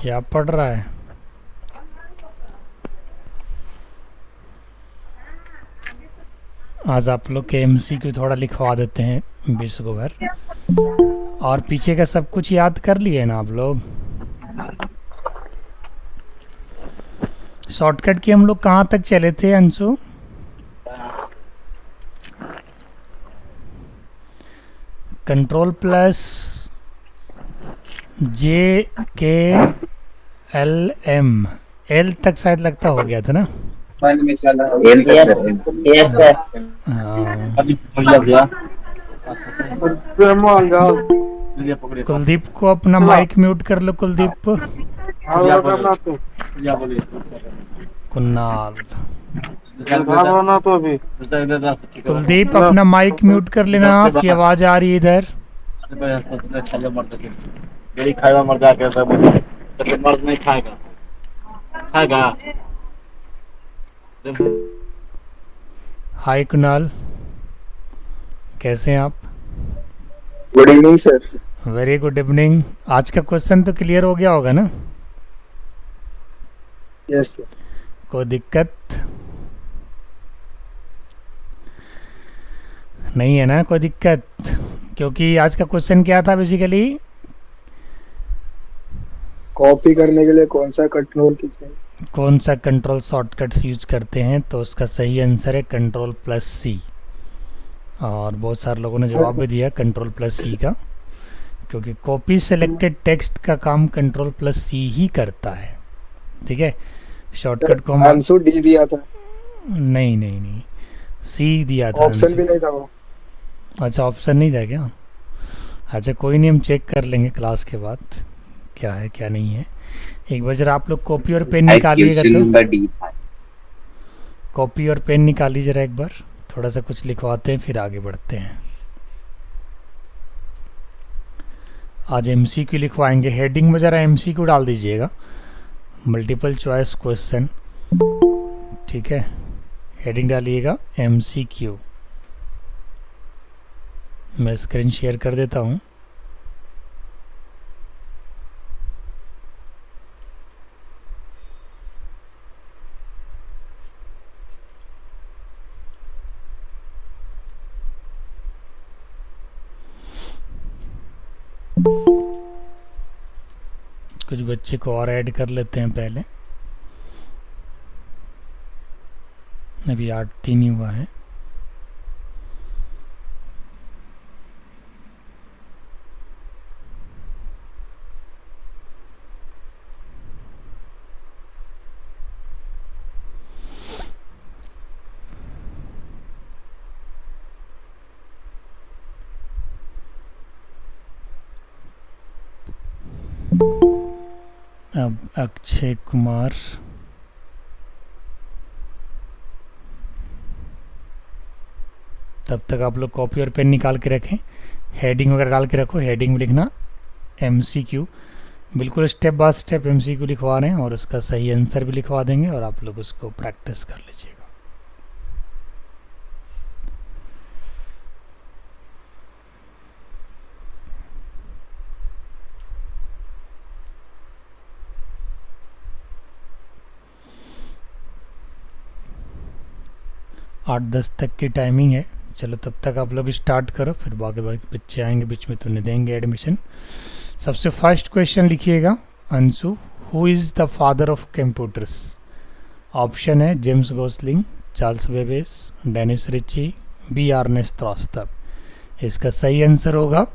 क्या पढ़ रहा है? आज आप लोग के एमसीक्यू थोड़ा लिखवा देते हैं 20 को भर। और पीछे का सब कुछ याद कर लिए ना आप लोग? शॉर्टकट की हम लोग कहाँ तक चले थे अंशु? कंट्रोल प्लस जे के एल एम एल तक शायद लगता हो गया था ना? Yes yes sir. हाँ। अभी भैया भैया कुलदीप को अपना माइक म्यूट कर लो। कुलदीप। भैया बोलिए कुन्नाल। तो अभी कुलदीप अपना माइक म्यूट कर लेना, आपकी आवाज़ आ रही है इधर। यही खाएगा मर जाके सब मर्द नहीं खाएगा खाएगा। हाय कुणाल, कैसे हैं आप? Good evening sir. Very good evening. आज का क्वेश्चन तो क्लियर हो गया होगा ना? Yes sir. कोई दिक्कत नहीं है ना? कोई दिक्कत? क्योंकि आज का क्वेश्चन क्या था बेसिकली? कॉपी करने के लिए कौन सा कंट्रोल की चाहिए? कौन सा कंट्रोल शॉर्टकट्स यूज करते हैं? तो उसका सही आंसर है कंट्रोल प्लस सी। और बहुत सारे लोगों ने जवाब भी दिया कंट्रोल प्लस सी का, क्योंकि कॉपी सेलेक्टेड टेक्स्ट का काम कंट्रोल प्लस सी ही करता है। ठीक है, शॉर्टकट को हम आंसर डी दिया था। नहीं नहीं नहीं, सी दिया था ऑप्शन आंसर। भी नहीं था वो। अच्छा, ऑप्शन नहीं था क्या? अच्छा कोई नहीं, हम चेक कर लेंगे क्लास के बाद क्या है क्या नहीं है। एक बार जरा आप लोग कॉपी और पेन निकालिएगा तो। कॉपी और पेन निकालिए जरा एक बार, थोड़ा सा कुछ लिखवाते हैं फिर आगे बढ़ते हैं। आज एमसीक्यू लिखवाएंगे। हेडिंग में जरा एमसीक्यू डाल दीजिएगा, मल्टीपल चॉइस क्वेश्चन। ठीक है, हेडिंग डालिएगा एमसीक्यू। मैं स्क्रीन शेयर कर देता हूँ। कुछ बच्चे को और ऐड कर लेते हैं पहले, अभी 8-3 ही हुआ है। अब अक्षय कुमार, तब तक आप लोग कॉपी और पेन निकाल के रखें, हेडिंग वगैरह डाल के रखो। हेडिंग में लिखना एमसीक्यू, बिल्कुल स्टेप बाय स्टेप एमसीक्यू लिखवा रहे हैं, और उसका सही आंसर भी लिखवा देंगे और आप लोग उसको प्रैक्टिस कर लीजिएगा। आठ 10 तक की टाइमिंग है। चलो तब तक आप लोग स्टार्ट करो, फिर बाकी बच्चे आएंगे बीच में तो उन्हें देंगे एडमिशन। सबसे फर्स्ट क्वेश्चन लिखिएगा Anshu, who is the father of computers? Option है James Gosling, Charles Babbage, Dennis Ritchie, बी अर्नेस्ट रॉस्टब। इसका सही आंसर होगा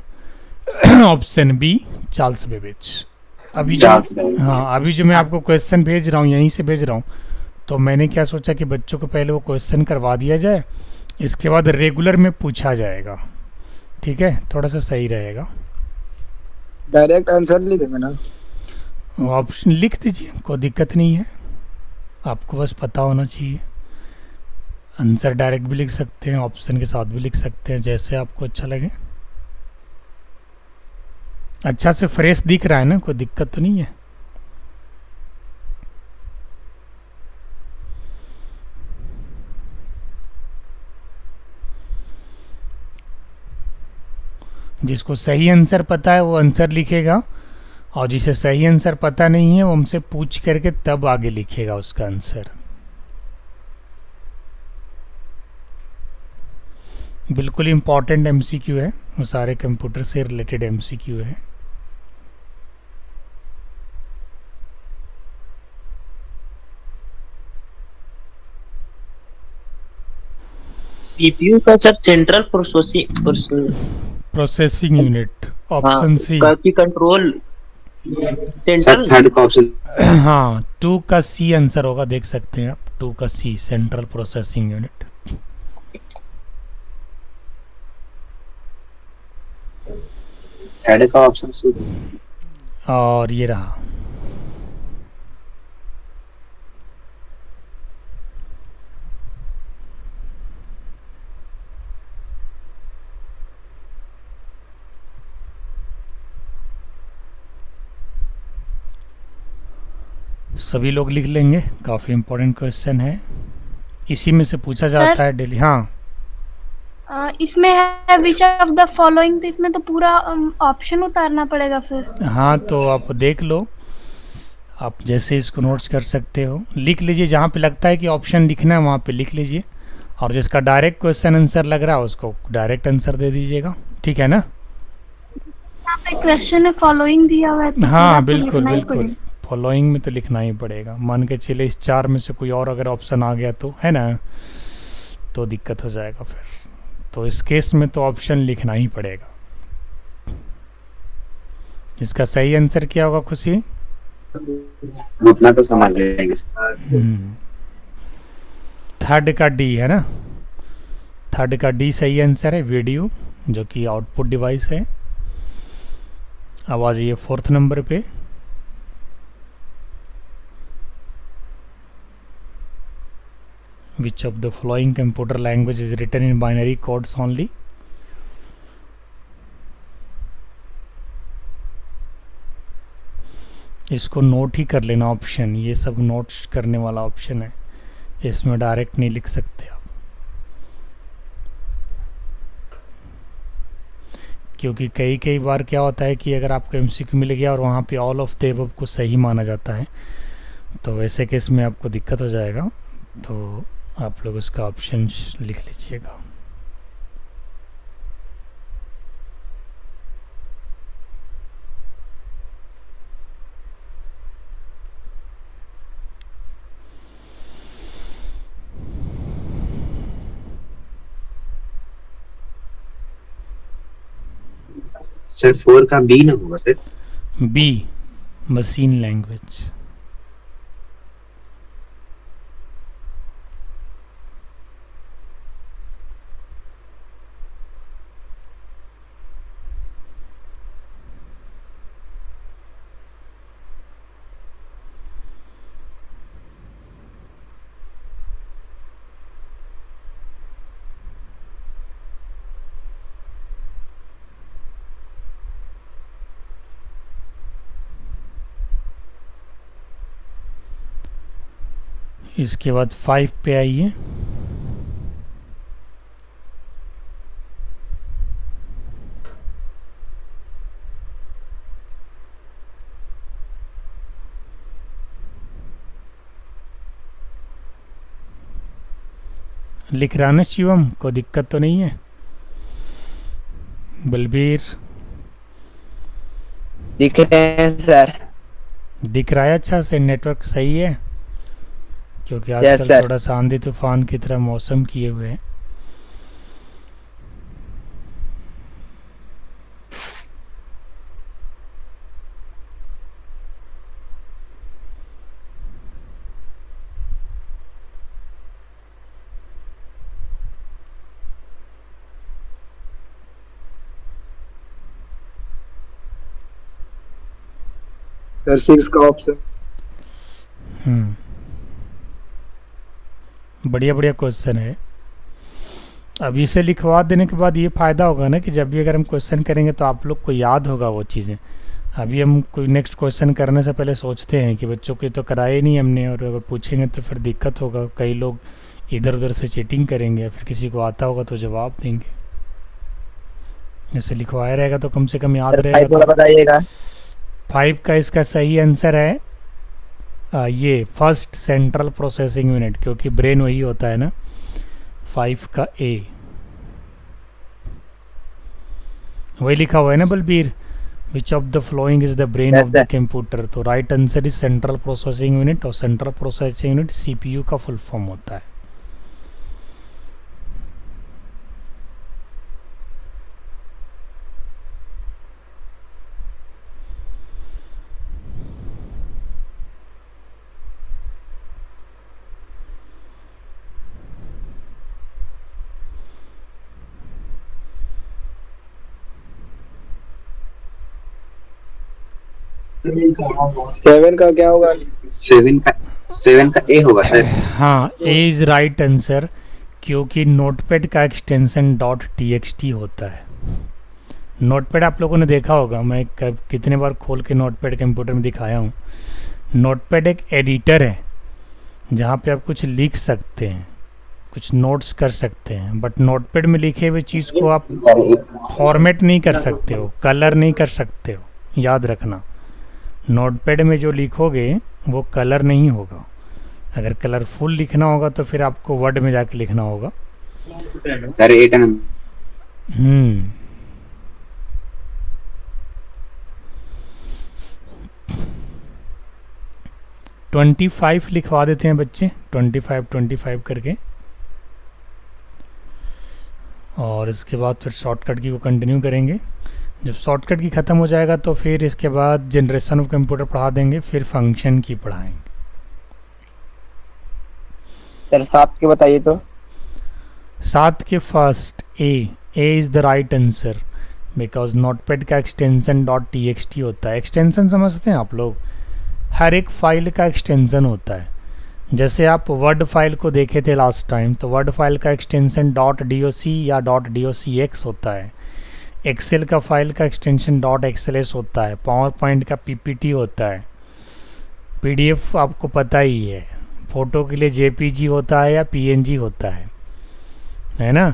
ऑप्शन बी, चार्ल्स बेबेज। अभी जो हाँ, अभी जो मैं आपको क्वेश्चन भेज रहा हूँ यहीं से भेज रहा हूँ, तो मैंने क्या सोचा कि बच्चों को पहले वो क्वेश्चन करवा दिया जाए, इसके बाद रेगुलर में पूछा जाएगा। ठीक है, थोड़ा सा सही रहेगा। डायरेक्ट आंसर लिखेंगे ना? ऑप्शन लिख दीजिए, कोई दिक्कत नहीं है, आपको बस पता होना चाहिए। आंसर डायरेक्ट भी लिख सकते हैं, ऑप्शन के साथ भी लिख सकते हैं, जैसे आपको अच्छा लगे। अच्छा से फ्रेश दिख रहा है ना? कोई दिक्कत तो नहीं है? जिसको सही आंसर पता है वो आंसर लिखेगा, और जिसे सही आंसर पता नहीं है वो हमसे पूछ करके तब आगे लिखेगा उसका आंसर। बिल्कुल इम्पॉर्टेंट एमसीक्यू है, वो सारे कंप्यूटर से रिलेटेड एमसीक्यू है। सीपीयू का sir central processing unit, option C. की कंट्रोल सेंट्रल। थर्ड का ऑप्शन। हाँ, 2 का सी आंसर होगा, देख सकते हैं आप, 2 का सी, सेंट्रल प्रोसेसिंग यूनिट। थर्ड का ऑप्शन सी। और ये रहा। सभी लोग लिख लेंगे, काफ़ी इम्पोर्टेंट क्वेश्चन है, इसी में से पूछा जाता है डेली। हाँ, इसमें है विच ऑफ द फॉलोइंग, तो इसमें तो पूरा ऑप्शन उतारना पड़ेगा फिर। हाँ तो आप देख लो, आप जैसे इसको नोट्स कर सकते हो, लिख लीजिए, जहाँ पे लगता है कि ऑप्शन लिखना है वहाँ पे लिख लीजिए, और जिसका डायरेक्ट क्वेश्चन आंसर लग रहा है उसको डायरेक्ट आंसर दे दीजिएगा, ठीक है ना? यहाँ पे क्वेश्चन में फॉलोइंग दिया हुआ है तो हाँ पूरा तो बिल्कुल लिखना ही बिल्कुल, पड़ेगा। फॉलोइंग में तो लिखना ही पड़ेगा। मान के चले इस 4 में से कोई और अगर ऑप्शन आ गया तो, है ना, तो दिक्कत हो जाएगा फिर। तो इस केस में तो ऑप्शन लिखना ही पड़ेगा। इसका सही आंसर क्या होगा खुशी? उतना तो समझ लेंगे। थर्ड का डी है ना, थर्ड का डी सही आंसर है, वीडियो, जो कि आउटपुट डिवाइस है। अब आ जाइए 4th नंबर पे। Which of the following computer language is written in binary codes only? इसको नोट ही कर लेना ऑप्शन, ये सब नोट्स करने वाला ऑप्शन है, इसमें डायरेक्ट नहीं लिख सकते आप, क्योंकि कई बार क्या होता है कि अगर आपको एमसीक्यू मिल गया और वहाँ पे ऑल ऑफ द अबव को सही माना जाता है, तो वैसे केस में आपको दिक्कत हो जाएगा। तो आप लोग उसका ऑप्शन लिख लीजिएगा। सर 4 का बी ना होगा सर? B, machine language. इसके बाद 5 पे आइए। लिख रहा ना शिवम, कोई दिक्कत तो नहीं है? बलबीर दिख रहे हैं सर। दिख रहा है अच्छा से, नेटवर्क सही है? क्योंकि Yes, आजकल sir. थोड़ा सा आंधी तूफान की तरह मौसम किए हुए हैं। सर 6 का ऑप्शन। बढ़िया बढ़िया क्वेश्चन है। अब इसे लिखवा देने के बाद ये फ़ायदा होगा ना कि जब भी अगर हम क्वेश्चन करेंगे तो आप लोग को याद होगा वो चीज़ें। अभी हम कोई नेक्स्ट क्वेश्चन करने से पहले सोचते हैं कि बच्चों को तो कराए नहीं हमने, और अगर पूछेंगे तो फिर दिक्कत होगा, कई लोग इधर उधर से चीटिंग करेंगे, फिर किसी को आता होगा तो जवाब देंगे। ऐसे लिखवाया रहेगा तो कम से कम याद रहेगा। बताइएगा। 5 का इसका सही आंसर है ये फर्स्ट सेंट्रल प्रोसेसिंग यूनिट, क्योंकि ब्रेन वही होता है ना। 5 का ए वही लिखा हुआ है ना Balbir, which of the following is the brain of the computer. तो right answer is central processing unit, और सेंट्रल प्रोसेसिंग यूनिट सीपीयू का फुल फॉर्म होता है। सेवन का क्या होगा? 7 का ए होगा सर। हाँ, ए इज राइट आंसर, क्योंकि नोटपैड का एक्सटेंशन .txt होता है। नोटपैड आप लोगों ने देखा होगा, मैं कितने बार खोल के नोटपैड कंप्यूटर में दिखाया हूँ। नोटपैड एक एडिटर है जहाँ पे आप कुछ लिख सकते हैं, कुछ नोट्स कर सकते हैं, बट नोटपैड में लिखे हुए चीज़ को आप फॉर्मेट नहीं कर सकते हो, कलर नहीं कर सकते हो। याद रखना, नोटपैड में जो लिखोगे वो कलर नहीं होगा। अगर कलरफुल लिखना होगा तो फिर आपको वर्ड में जाके लिखना होगा। Sir 8 number. 25 लिखवा देते हैं बच्चे, 25 करके, और इसके बाद फिर शॉर्टकट की को कंटिन्यू करेंगे। जब शॉर्टकट की ख़त्म हो जाएगा तो फिर इसके बाद जनरेशन ऑफ कंप्यूटर पढ़ा देंगे, फिर फंक्शन की पढ़ाएंगे। सर 7 के बताइए तो। 7 के first A is the right answer, because notepad का एक्सटेंशन .txt होता है। एक्सटेंशन समझते हैं आप लोग, हर एक फाइल का एक्सटेंशन होता है। जैसे आप वर्ड फाइल को देखे थे लास्ट टाइम, तो वर्ड फाइल का एक्सटेंशन .doc या .docx होता है। एक्सेल का फाइल का एक्सटेंशन .xls होता है। पावर पॉइंट का ppt होता है। पीडीएफ आपको पता ही है, फ़ोटो के लिए jpg होता है या png होता है ना।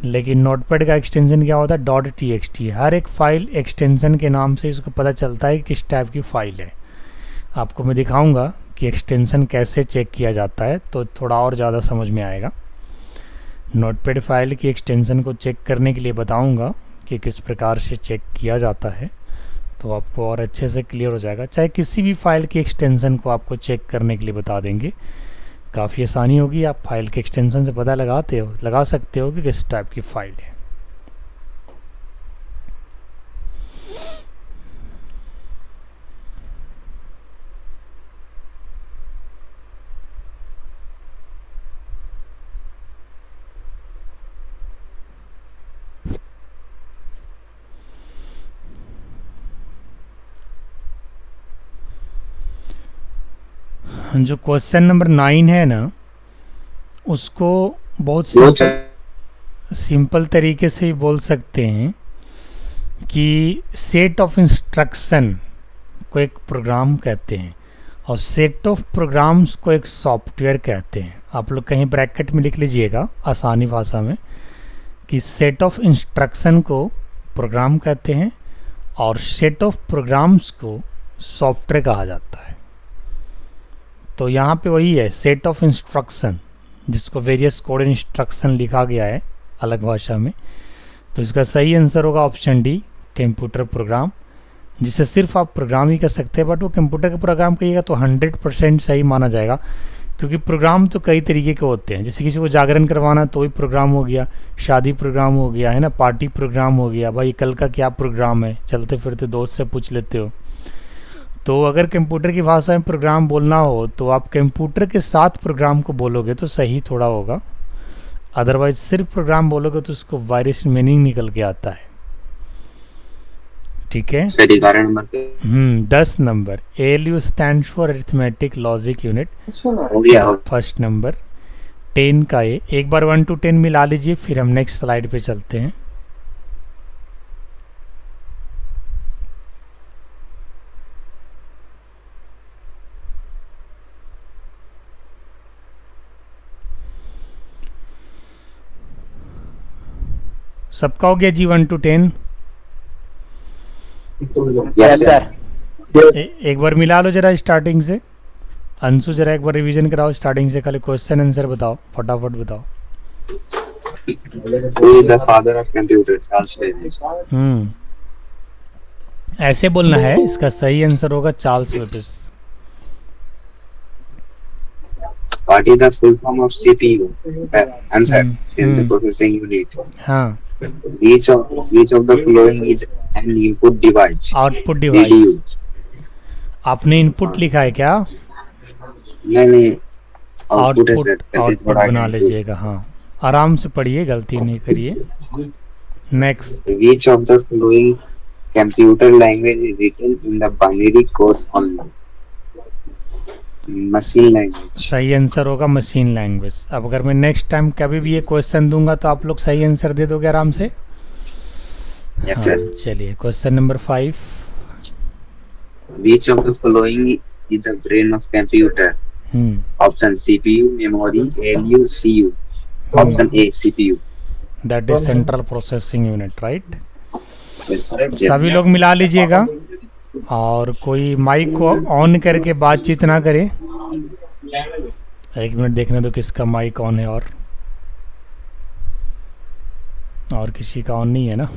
लेकिन नोटपैड का एक्सटेंशन क्या होता है? .txt। हर एक फाइल एक्सटेंशन के नाम से इसको पता चलता है कि किस टाइप की फ़ाइल है। आपको मैं दिखाऊंगा कि एक्सटेंशन कैसे चेक किया जाता है, तो थोड़ा और ज़्यादा समझ में आएगा। नोटपैड फाइल की एक्सटेंशन को चेक करने के लिए बताऊंगा कि किस प्रकार से चेक किया जाता है, तो आपको और अच्छे से क्लियर हो जाएगा। चाहे किसी भी फाइल की एक्सटेंशन को आपको चेक करने के लिए बता देंगे, काफ़ी आसानी होगी। आप फाइल के एक्सटेंशन से पता लगा सकते हो कि किस टाइप की फ़ाइल है। जो क्वेश्चन नंबर 9 है ना, उसको बहुत सिंपल तरीके से बोल सकते हैं कि सेट ऑफ इंस्ट्रक्शन को एक प्रोग्राम कहते हैं, और सेट ऑफ प्रोग्राम्स को एक सॉफ्टवेयर कहते हैं। आप लोग कहीं ब्रैकेट में लिख लीजिएगा आसानी भाषा में कि सेट ऑफ इंस्ट्रक्शन को प्रोग्राम कहते हैं और सेट ऑफ प्रोग्राम्स को सॉफ्टवेयर कहा जाता है। तो यहाँ पे वही है, सेट ऑफ इंस्ट्रक्शन, जिसको वेरियस कोड इंस्ट्रक्शन लिखा गया है अलग भाषा में। तो इसका सही आंसर होगा ऑप्शन डी, कंप्यूटर प्रोग्राम, जिसे सिर्फ आप प्रोग्राम ही कर सकते हैं। बट वो कंप्यूटर का प्रोग्राम कहिएगा तो 100% सही माना जाएगा, क्योंकि प्रोग्राम तो कई तरीके के होते हैं। जैसे किसी को जागरण करवाना तो भी प्रोग्राम हो गया, शादी प्रोग्राम हो गया, है ना, पार्टी प्रोग्राम हो गया। भाई कल का क्या प्रोग्राम है, चलते फिरते दोस्त से पूछ लेते हो। तो अगर कंप्यूटर की भाषा में प्रोग्राम बोलना हो तो आप कंप्यूटर के साथ प्रोग्राम को बोलोगे तो सही थोड़ा होगा। अदरवाइज सिर्फ प्रोग्राम बोलोगे तो उसको वायरस मीनिंग निकल के आता है। ठीक है, 10 number ALU stands for arithmetic logic unit, हो गया। First number. 10 का ए, एक बार 1 to 10 मिला लीजिए, फिर हम नेक्स्ट स्लाइड पे चलते हैं। सबका हो गया जी 1 to 10? Yes sir. एक बार मिला लो जरा स्टार्टिंग से। अंशु जरा एक बार रिवीजन कराओ स्टार्टिंग से, खाली क्वेश्चन आंसर बताओ, फटाफट बताओ। Who is the father of computer? Charles Babbage. ऐसे बोलना है, इसका सही आंसर होगा Charles Babbage. What is the full form of CPU? Answer. Central Processing Unit. हाँ, Which of the following is an input device? Output VDU. Device. आपने input लिखा है क्या? नहीं आउटपुट है output sir. that is output what I बना can do. लीजिएगा। हाँ, आराम से पढ़िए, गलती नहीं करिए। Next. Which of the following computer language is written in the binary code only? Machine language. सही आंसर होगा मशीन लैंग्वेज। अब अगर मैं नेक्स्ट टाइम कभी भी ये क्वेश्चन दूंगा तो आप लोग सही आंसर दे दोगे आराम से। Yes हाँ, sir. चलिए question number 5। Which of the following is the brain of computer? Option CPU, memory, ALU, CU. Option A CPU. That is central processing unit, right. Yes. सभी लोग मिला लीजिएगा और कोई माइक को ऑन करके बातचीत ना करे। एक मिनट देखने दो किसका माइक ऑन है, और किसी का ऑन नहीं है ना।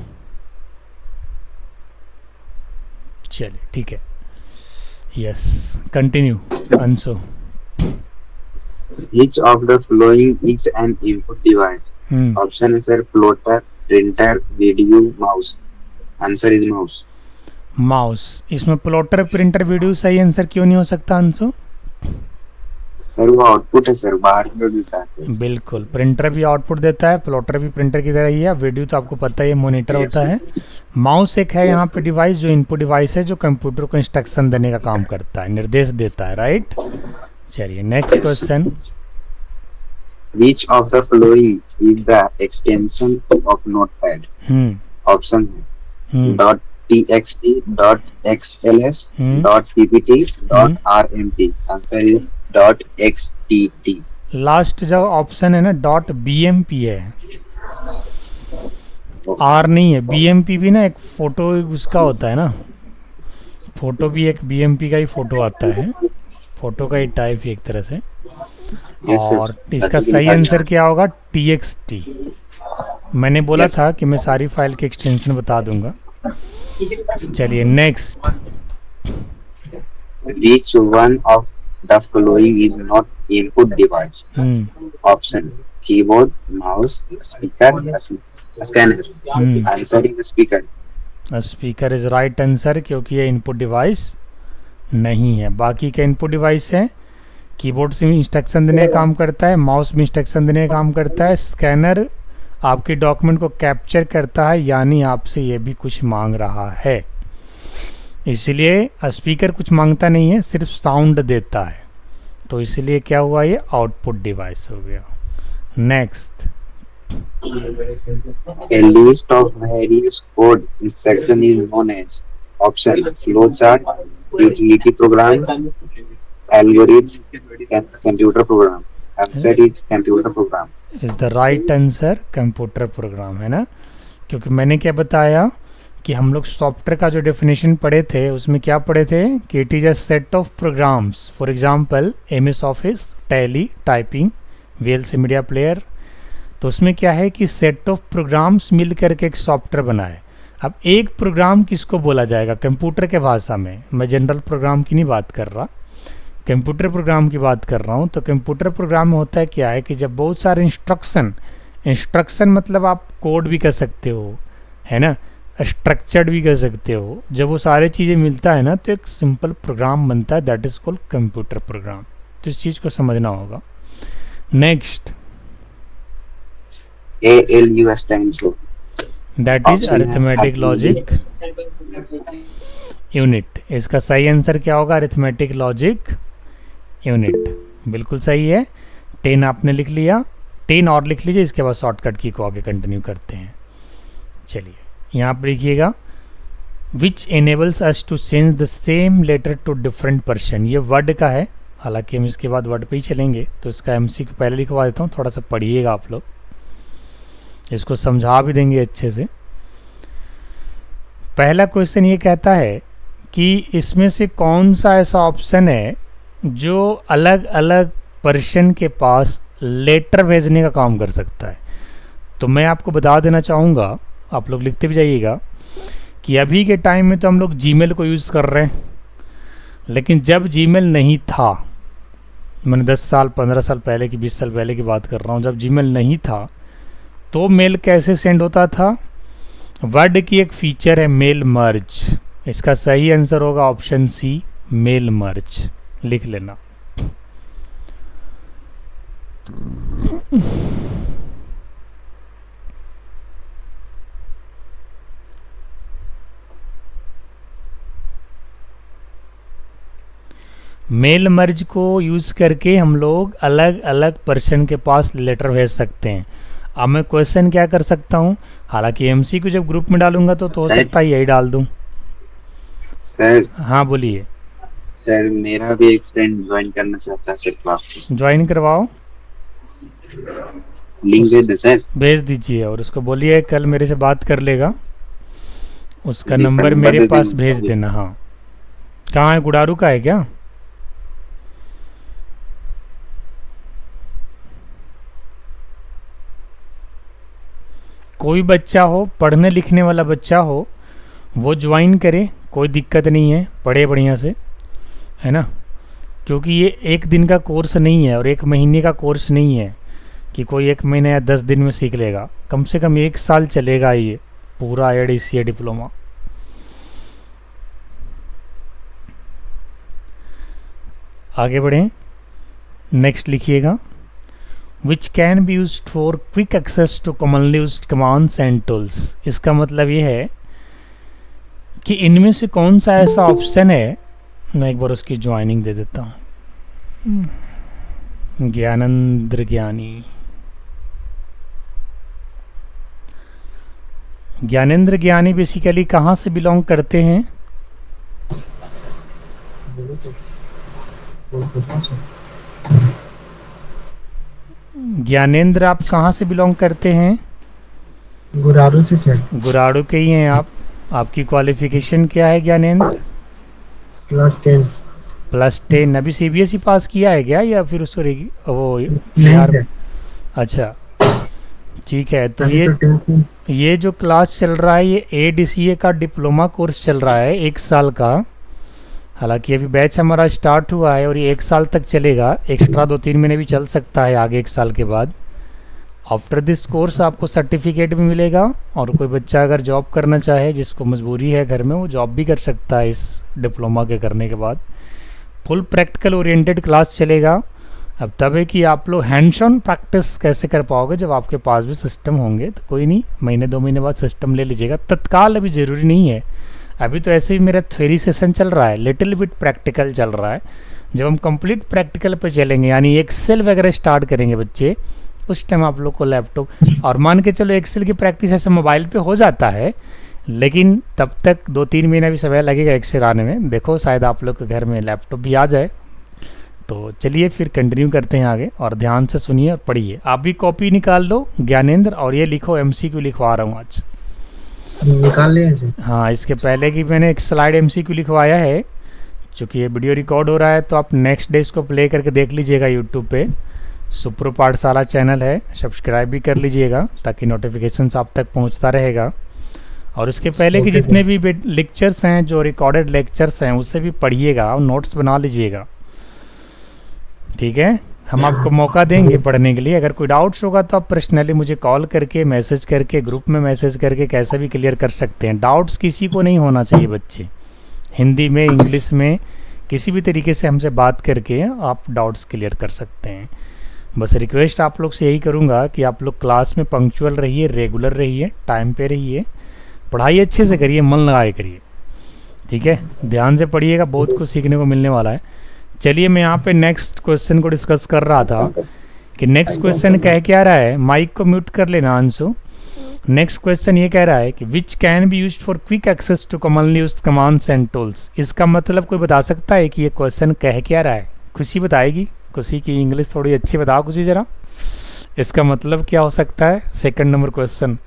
चलिए ठीक है, yes continue Anshu. Which of the following is an input device? Option is sir plotter, printer, video, mouse. Answer is mouse. Mouse. इसमें प्लॉटर प्रिंटर वीडियो सही आंसर क्यों नहीं हो सकता अंशु? सर वो आउटपुट है सर, बाहर की ओर देता है। बिल्कुल, प्रिंटर भी आउटपुट देता है, प्लॉटर भी प्रिंटर की तरह ही है। वीडियो तो आपको पता ही है, मॉनिटर होता है। माउस एक है यहाँ पे डिवाइस, जो इनपुट डिवाइस है, जो कंप्यूटर को इंस्ट्रक्शन देने का काम करता है, निर्देश देता है, राइट। चलिए next question. Which of the following is the extension of Notepad? Option dot .txt, dot .xls, dot .ppt, dot .rmt. Answer is dot .xtt. Last जो ऑप्शन है ना डॉट .bmp है, आर नहीं है। BMP भी ना एक फोटो उसका होता है ना, फोटो भी एक BMP का ही फोटो आता है, फोटो का ही टाइप ही एक तरह से। Yes, sir. और इसका सही आंसर क्या होगा? TXT। मैंने बोला था कि मैं सारी फाइल के एक्सटेंशन बता दूंगा। चलिए next. Which one of the following is not input device? Option keyboard, mouse, speaker, scanner. Answer is speaker. Speaker is right answer, क्योंकि ये इनपुट डिवाइस नहीं है। बाकी का इनपुट डिवाइस है। कीबोर्ड से इंस्ट्रक्शन देने का काम करता है, माउस में इंस्ट्रक्शन देने का काम करता है, स्कैनर आपके डॉक्यूमेंट को कैप्चर करता है, यानी आपसे ये भी कुछ मांग रहा है। इसलिए स्पीकर कुछ मांगता नहीं है, सिर्फ साउंड देता है, तो इसलिए क्या हुआ, ये आउटपुट डिवाइस हो गया। Next. A list of various code instruction is known as option flowchart, utility program, algorithm, computer program. Answer is computer program. Is the right answer computer program, है ना। क्योंकि मैंने क्या बताया कि हम लोग सॉफ्टवेयर का जो डेफिनेशन पढ़े थे उसमें क्या पढ़े थे कि it is a set of programs, for example MS office, Tally, typing, VLC media player. तो उसमें क्या है कि सेट ऑफ प्रोग्राम्स मिल करके एक सॉफ्टवेयर बना है। अब एक प्रोग्राम किसको बोला जाएगा कंप्यूटर के भाषा में? मैं जनरल प्रोग्राम की नहीं बात कर रहा, कंप्यूटर प्रोग्राम की बात कर रहा हूँ। तो कंप्यूटर प्रोग्राम में होता है क्या है कि जब बहुत सारे इंस्ट्रक्शन मतलब आप कोड भी कर सकते हो, है ना, स्ट्रक्चर्ड भी कर सकते हो, जब वो सारे चीज़ें मिलता है ना तो एक सिंपल प्रोग्राम बनता है, that is called computer program. तो इस चीज़ को समझना होगा। Next. ALU stands for that is arithmetic logic unit. इसका सही आंसर क्या होगा? अरिथमेटिक लॉजिक यूनिट, बिल्कुल सही है। 10 आपने लिख लिया, 10 और लिख लीजिए, इसके बाद शॉर्टकट की को आगे कंटिन्यू करते हैं। चलिए यहाँ पर लिखिएगा which enables us to change the same letter to different person. ये वर्ड का है, हालांकि हम इसके बाद वर्ड पे ही चलेंगे, तो इसका MCQ पहले लिखवा देता हूँ, थोड़ा सा पढ़िएगा आप लोग, इसको समझा भी देंगे अच्छे से। पहला क्वेश्चन ये कहता है कि इसमें से कौन सा ऐसा ऑप्शन है जो अलग अलग पर्सन के पास लेटर भेजने का काम कर सकता है। तो मैं आपको बता देना चाहूँगा, आप लोग लिखते भी जाइएगा, कि अभी के टाइम में तो हम लोग जीमेल को यूज़ कर रहे हैं, लेकिन जब जीमेल नहीं था, मैंने 10 साल 15 साल पहले की 20 साल पहले की बात कर रहा हूँ, जब जीमेल नहीं था तो मेल कैसे सेंड होता था? वर्ड की एक फीचर है मेल मर्ज। इसका सही आंसर होगा ऑप्शन सी, मेल मर्ज। लिख लेना। मेल मर्ज को यूज़ करके हम लोग अलग अलग पर्सन के पास लेटर भेज सकते हैं। अब मैं क्वेश्चन क्या कर सकता हूँ, हालांकि एमसी को जब ग्रुप में डालूंगा तो हो सकता है यही डाल दूँ। सर हाँ बोलिए। सर मेरा भी एक फ्रेंड ज्वाइन करना चाहता है सर क्लास में। ज्वाइन करवाओ, लिंक दे दे सर। भेज दीजिए और उसको बोलिए कल मेरे से बात कर लेगा। उसका जी सर, नंबर नंबर मेरे दे पास देंगे। भेज देना। हाँ, कहाँ है? गुडारू का है क्या? कोई बच्चा हो, पढ़ने लिखने वाला बच्चा हो, वो ज्वाइन करे, कोई दिक्कत नहीं है, पढ़े बढ़िया से, है ना। क्योंकि ये एक दिन का कोर्स नहीं है और एक महीने का कोर्स नहीं है कि कोई 1 महीने या 10 दिन में सीख लेगा। कम से कम 1 साल चलेगा ये पूरा ADCA डिप्लोमा। आगे बढ़ें, नेक्स्ट लिखिएगा। Which can be use for quick access to commonly used commands and tools. इसका मतलब ये है कि इनमें से कौन सा ऐसा ऑप्शन है, मैं एक बार उसकी ज्वाइनिंग दे देता हूँ। ज्ञानेंद्र ज्ञानी, ज्ञानेंद्र ज्ञानी बेसिकली कहाँ से बिलोंग करते हैं? ज्ञानेंद्र आप कहाँ से बिलोंग करते हैं? गुरारू से सर। गुराड़ू के ही हैं आप। आपकी क्वालिफिकेशन क्या है ज्ञानेंद्र? क्लास 10। +10। अभी CBSE पास किया है क्या, या फिर उसको वो नहीं यार? है। अच्छा ठीक है। तो अभी तो 10th में। ये जो क्लास चल रहा है ये ADCA का डिप्लोमा कोर्स चल रहा है 1 साल का। हालांकि अभी बैच हमारा स्टार्ट हुआ है और ये 1 साल तक चलेगा, एक्स्ट्रा 2-3 महीने भी चल सकता है आगे 1 साल के बाद। आफ्टर दिस कोर्स आपको सर्टिफिकेट भी मिलेगा और कोई बच्चा अगर जॉब करना चाहे, जिसको मजबूरी है घर में, वो जॉब भी कर सकता है इस डिप्लोमा के करने के बाद। फुल प्रैक्टिकल ओरिएंटेड क्लास चलेगा। अब तब है कि आप लोग हैंड्स ऑन प्रैक्टिस कैसे कर पाओगे जब आपके पास भी सिस्टम होंगे। तो कोई नहीं, महीने 2 महीने बाद सिस्टम ले लीजिएगा, तत्काल अभी ज़रूरी नहीं है। अभी तो ऐसे ही मेरा थ्योरी सेशन चल रहा है, लिटिल बिट प्रैक्टिकल चल रहा है। जब हम कंप्लीट प्रैक्टिकल पे चलेंगे, यानी एक्सेल वगैरह स्टार्ट करेंगे बच्चे, उस टाइम आप लोग को लैपटॉप, और मान के चलो एक्सेल की प्रैक्टिस ऐसे मोबाइल पे हो जाता है, लेकिन तब तक 2-3 महीना भी समय लगेगा एक्सेल आने में। देखो शायद आप लोग के घर में लैपटॉप भी आ जाए। तो चलिए फिर कंटिन्यू करते हैं आगे, और ध्यान से सुनिए और पढ़िए। आप भी कॉपी निकाल लो ज्ञानेंद्र, और ये लिखो MCQ लिखवा रहा हूँ आज। निकाल लिए सर। हाँ, इसके पहले की मैंने एक स्लाइड MCQ लिखवाया है। चूँकि ये वीडियो रिकॉर्ड हो रहा है तो आप नेक्स्ट डे इसको प्ले करके देख लीजिएगा। यूट्यूब पे सुप्रो पाठशाला चैनल है, सब्सक्राइब भी कर लीजिएगा ताकि नोटिफिकेशंस आप तक पहुंचता रहेगा। और उसके पहले के जितने भी लेक्चर्स हैं, जो रिकॉर्डेड लेक्चर्स हैं, उससे भी पढ़िएगा और नोट्स बना लीजिएगा। ठीक है, हम आपको मौका देंगे पढ़ने के लिए। अगर कोई डाउट्स होगा तो आप पर्सनली मुझे कॉल करके, मैसेज करके, ग्रुप में मैसेज करके कैसे भी क्लियर कर सकते हैं। डाउट्स किसी को नहीं होना चाहिए बच्चे, हिंदी में, इंग्लिश में, किसी भी तरीके से हमसे बात करके आप डाउट्स क्लियर कर सकते हैं। बस रिक्वेस्ट आप लोग से यही करूँगा कि आप लोग क्लास में पंक्चुअल रहिए, रेगुलर रहिए, टाइम पे रहिए, पढ़ाई अच्छे से करिए, मन लगाए करिए। ठीक है, ध्यान से पढ़िएगा, बहुत कुछ सीखने को मिलने वाला है। चलिए, मैं यहाँ पे नेक्स्ट क्वेश्चन को डिस्कस कर रहा था कि नेक्स्ट क्वेश्चन कह क्या रहा है। माइक को म्यूट कर लेना अंशु। नेक्स्ट क्वेश्चन ये कह रहा है कि which can be used for quick access to commonly used commands and tools. इसका मतलब कोई बता सकता है कि ये क्वेश्चन कह क्या रहा है? खुशी बताएगी। खुशी की इंग्लिश थोड़ी अच्छी बताओ खुशी ज़रा, इसका मतलब क्या हो सकता है? Second number question.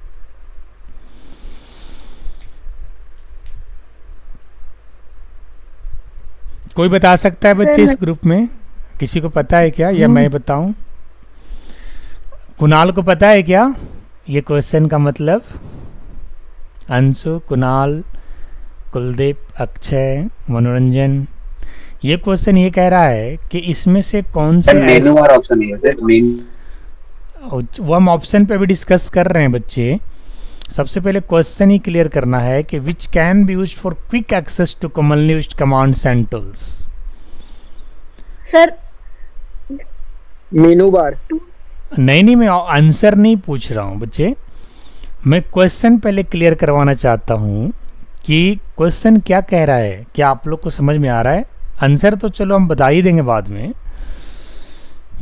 कोई बता सकता है बच्चे सर, इस ग्रुप में? किसी को पता है क्या, या मैं बताऊं? कुणाल को पता है क्या ये क्वेश्चन का मतलब? अंशु, कुणाल, कुलदीप, अक्षय, मनोरंजन, ये क्वेश्चन ये कह रहा है कि इसमें से कौन से मेनू और ऑप्शन है सर, वो हम ऑप्शन पे भी डिस्कस कर रहे हैं बच्चे। सबसे पहले क्वेश्चन ही क्लियर करना है कि which can be used for quick access to commonly used commands and tools. Sir menu bar. नहीं, मैं आंसर नहीं पूछ रहा हूँ बच्चे, मैं क्वेश्चन पहले क्लियर करवाना चाहता हूँ कि क्वेश्चन क्या कह रहा है, क्या आप लोग को समझ में आ रहा है? आंसर तो चलो हम बता ही देंगे बाद में,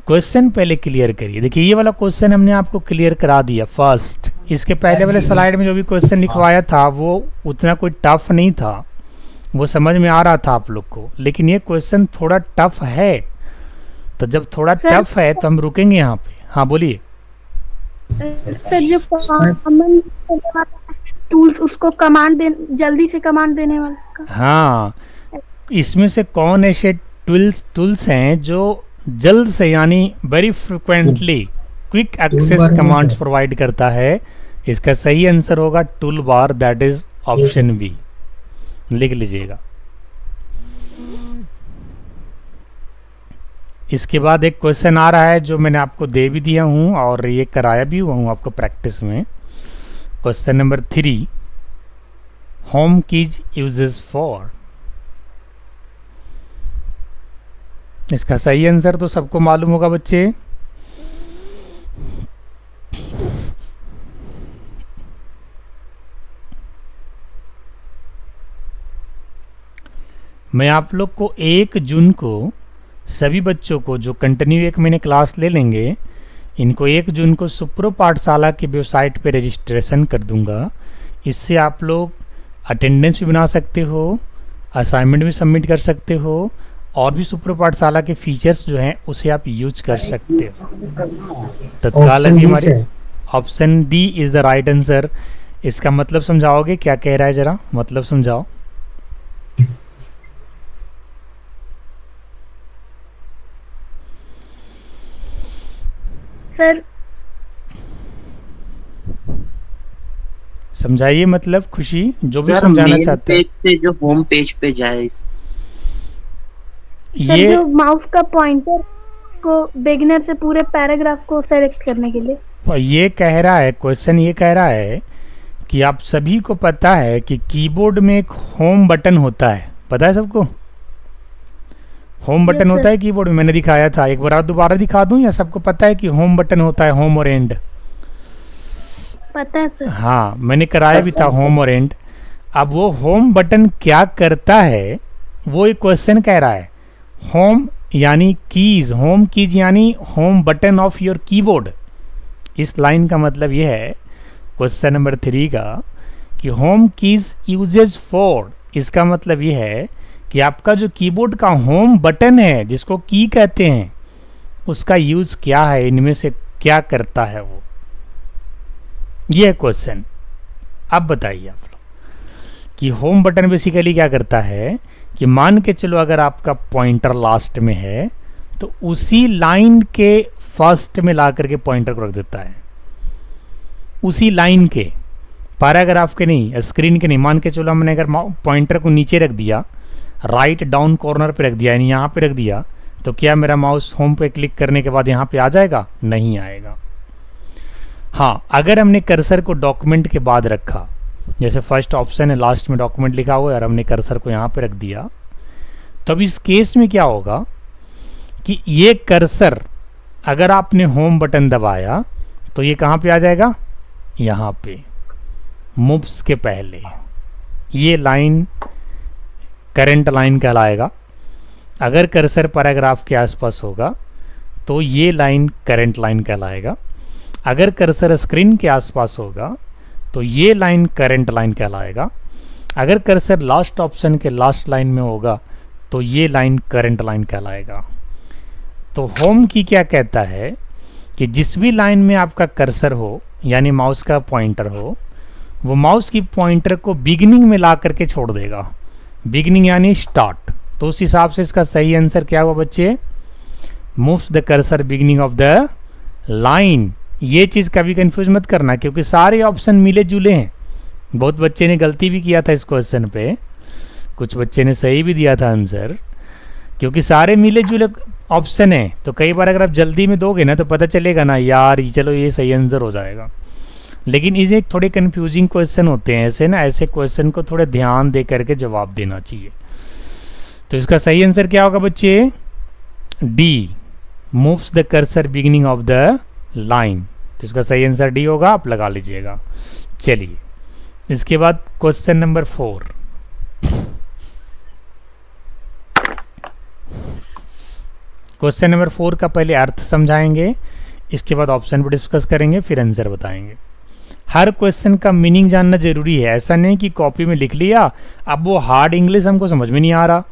क्वेश्चन पहले क्लियर करिए। देखिए ये वाला क्वेश्चन हमने आपको क्लियर करा दिया फर्स्ट। इसके पहले वाले स्लाइड में जो भी क्वेश्चन लिखवाया था वो उतना कोई टफ नहीं था, वो समझ में आ रहा था आप लोग को, लेकिन ये क्वेश्चन थोड़ा टफ है। तो जब थोड़ा टफ है तो हम रुकेंगे यहाँ पे। हाँ बोलिए। सर जो कमांड टूल्स, उसको कमांड दे, जल्दी से कमांड देने वाला का। हाँ, इसमें से कौन ऐसे टूल्स हैं जो जल्द से यानी very frequently quick access commands provide करता है? इसका सही आंसर होगा tool bar, that is option B. लिख लीजिएगा। इसके बाद एक क्वेश्चन आ रहा है जो मैंने आपको दे भी दिया हूं और ये कराया भी हुआ हूं आपको प्रैक्टिस में। Question number 3, home keys uses for. इसका सही आंसर तो सबको मालूम होगा बच्चे। मैं आप लोग को 1 जून को सभी बच्चों को जो कंटिन्यू 1 महीने क्लास ले लेंगे, इनको 1 जून को सुप्रो पाठशाला की वेबसाइट पे रजिस्ट्रेशन कर दूंगा। इससे आप लोग अटेंडेंस भी बना सकते हो, असाइनमेंट भी सबमिट कर सकते हो, और भी सुप्रो पाठशाला के फीचर्स जो हैं उसे आप यूज कर सकते हो। तत्काल अभी हमारे option D is the right answer. इसका मतलब समझाओगे क्या कह रहा है, जरा मतलब समझाओ। सर समझाइए, मतलब खुशी जो भी सर समझाना मेन चाहते हैं। पेज से जो होम पेज पे जाए, सर ये जो माउस का पॉइंटर को बिगिनर से पूरे पैराग्राफ को सेलेक्ट करने के लिए। ये कह रहा है, क्वेश्चन ये कह रहा है कि आप सभी को पता है कि कीबोर्ड में एक होम बटन होता है, पता है सबको? होम बटन Yes, होता sir. है कीबोर्ड में, मैंने दिखाया था, एक बार और दोबारा दिखा दूं या सबको पता है कि होम बटन होता है, होम और एंड? पता है सर। हाँ, मैंने कराया भी था होम और एंड। अब वो होम बटन क्या करता है वो एक क्वेश्चन कह रहा है। होम यानी कीज, होम कीज यानी home button of your keyboard. इस लाइन का मतलब ये है क्वेश्चन नंबर 3 का कि होम कीज यूजेस फॉर, इसका मतलब ये है कि आपका जो कीबोर्ड का होम बटन है जिसको की कहते हैं, उसका यूज क्या है, इनमें से क्या करता है वो, ये क्वेश्चन। अब बताइए आप लोग कि होम बटन बेसिकली क्या करता है कि मान के चलो अगर आपका पॉइंटर लास्ट में है तो उसी लाइन के फर्स्ट में ला करके पॉइंटर को रख देता है, उसी लाइन के, पैराग्राफ के नहीं, स्क्रीन के नहीं। मान के चलो हमने अगर पॉइंटर को नीचे रख दिया, राइट डाउन कॉर्नर पे रख दिया, यानी यहाँ पे रख दिया, तो क्या मेरा माउस होम पे क्लिक करने के बाद यहाँ पे आ जाएगा? नहीं आएगा। हाँ, अगर हमने कर्सर को डॉक्यूमेंट के बाद रखा, जैसे फर्स्ट ऑप्शन है लास्ट में डॉक्यूमेंट लिखा हुआ है और हमने कर्सर को यहाँ पे रख दिया, तो अब इस केस में क्या होगा कि ये कर्सर अगर आपने होम बटन दबाया तो ये कहाँ पे आ जाएगा? यहाँ पे मूव्स के पहले। ये लाइन करंट लाइन कहलाएगा। अगर कर्सर पैराग्राफ के आसपास होगा तो ये लाइन करंट लाइन कहलाएगा। अगर कर्सर स्क्रीन के आसपास होगा तो ये लाइन करंट लाइन कहलाएगा। अगर कर्सर लास्ट ऑप्शन के लास्ट लाइन में होगा तो ये लाइन करंट लाइन कहलाएगा। तो होम की क्या कहता है कि जिस भी लाइन में आपका कर्सर हो यानी माउस का पॉइंटर हो, वो माउस की पॉइंटर को बिगिनिंग में ला करके छोड़ देगा। बिगिनिंग यानी स्टार्ट, तो उस हिसाब से इसका सही आंसर क्या हुआ बच्चे, moves the cursor beginning of the line. ये चीज़ कभी कंफ्यूज मत करना, क्योंकि सारे ऑप्शन मिले जुले हैं। बहुत बच्चे ने गलती भी किया था इस क्वेश्चन पे, कुछ बच्चे ने सही भी दिया था आंसर, क्योंकि सारे मिले जुले ऑप्शन है। तो कई बार अगर आप जल्दी में दोगे ना तो पता चलेगा ना यार चलो ये सही आंसर हो जाएगा, लेकिन इसे थोड़े कंफ्यूजिंग क्वेश्चन होते हैं ऐसे ना, ऐसे क्वेश्चन को थोड़े ध्यान दे करके जवाब देना चाहिए। तो इसका सही आंसर क्या होगा बच्चे, D, moves the cursor beginning of the line. तो इसका सही आंसर डी होगा, आप लगा लीजिएगा। चलिए इसके बाद क्वेश्चन नंबर 4। क्वेश्चन नंबर 4 का पहले अर्थ समझाएंगे, इसके बाद ऑप्शन पर डिस्कस करेंगे, फिर आंसर बताएंगे। हर क्वेश्चन का मीनिंग जानना जरूरी है। ऐसा नहीं कि कॉपी में लिख लिया, अब वो हार्ड इंग्लिश हमको समझ में नहीं आ रहा,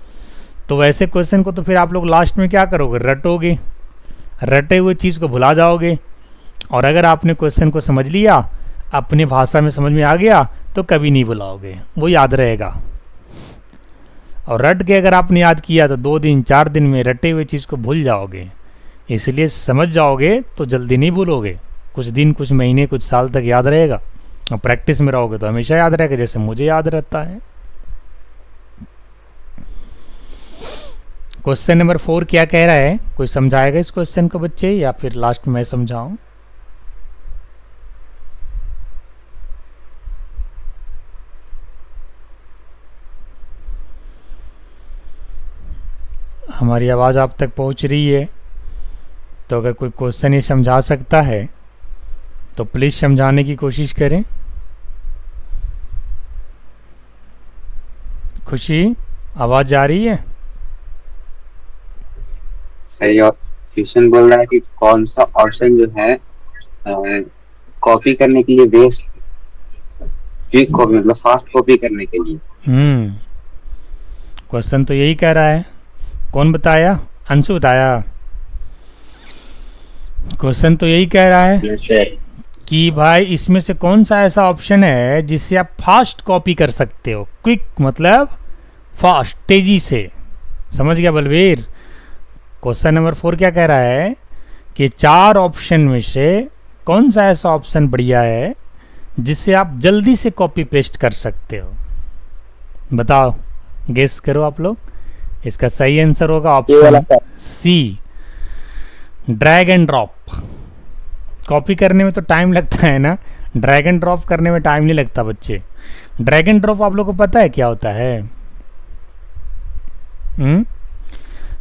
तो वैसे क्वेश्चन को तो फिर आप लोग लास्ट में क्या करोगे, रटोगे, रटे हुए चीज़ को भुला जाओगे। और अगर आपने क्वेश्चन को समझ लिया, अपने भाषा में समझ में आ गया, तो कभी नहीं भुलाओगे, वो याद रहेगा। और रट के अगर आपने याद किया तो 2 दिन 4 दिन में रटे हुए चीज़ को भूल जाओगे। इसलिए समझ जाओगे तो जल्दी नहीं भूलोगे, कुछ दिन, कुछ महीने, कुछ साल तक याद रहेगा। और प्रैक्टिस में रहोगे तो हमेशा याद रहेगा, जैसे मुझे याद रहता है। क्वेश्चन नंबर 4 क्या कह रहा है, कोई समझाएगा इस क्वेश्चन को बच्चे, या फिर लास्ट में समझाऊं? हमारी आवाज़ आप तक पहुंच रही है? तो अगर कोई क्वेश्चन ये समझा सकता है तो प्लीज़ समझाने की कोशिश करें। खुशी, आवाज़ जा रही है? सही क्वेश्चन बोल रहा है कि कौन सा ऑप्शन जो है कॉपी करने के लिए बेस्ट, क्विक कॉपी मतलब फास्ट कॉपी करने के लिए। क्वेश्चन तो यही कह रहा है। कौन बताया? अंशु बताया। क्वेश्चन तो यही कह रहा है कि भाई इसमें से कौन सा ऐसा ऑप्शन है जिससे आप फास्ट कॉपी कर सकते हो। क्विक मतलब फास्ट, तेजी से। समझ गया बलवीर? क्वेश्चन नंबर 4 क्या कह रहा है कि 4 ऑप्शन में से कौन सा ऐसा ऑप्शन बढ़िया है जिससे आप जल्दी से कॉपी पेस्ट कर सकते हो। बताओ, गेस करो आप लोग। इसका सही आंसर होगा option C, drag and drop. Copy करने में तो टाइम लगता है ना, ड्रैग एंड ड्रॉप करने में टाइम नहीं लगता बच्चे। ड्रैग एंड ड्रॉप आप लोग को पता है क्या होता है?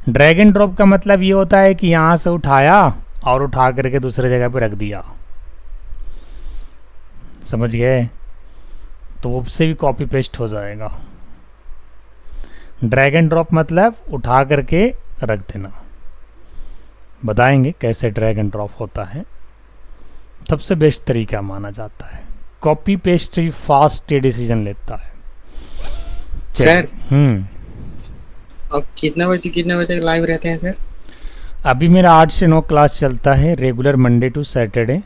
ड्रैग एंड ड्रॉप का मतलब ये होता है कि यहाँ से उठाया और उठा करके दूसरे जगह पे रख दिया। समझ गए? तो उससे भी कॉपी पेस्ट हो जाएगा। ड्रैग एंड ड्रॉप मतलब उठा करके रख देना। बताएंगे कैसे ड्रैग एंड ड्रॉप होता है। सबसे बेस्ट तरीका माना जाता है। कॉपी पेस्ट से फास्ट डिसीजन लेता है। सर अब कितना बजे से कितना बजे तक लाइव रहते हैं सर? अभी मेरा 8 से 9 क्लास चलता है, रेगुलर मंडे टू सैटरडे।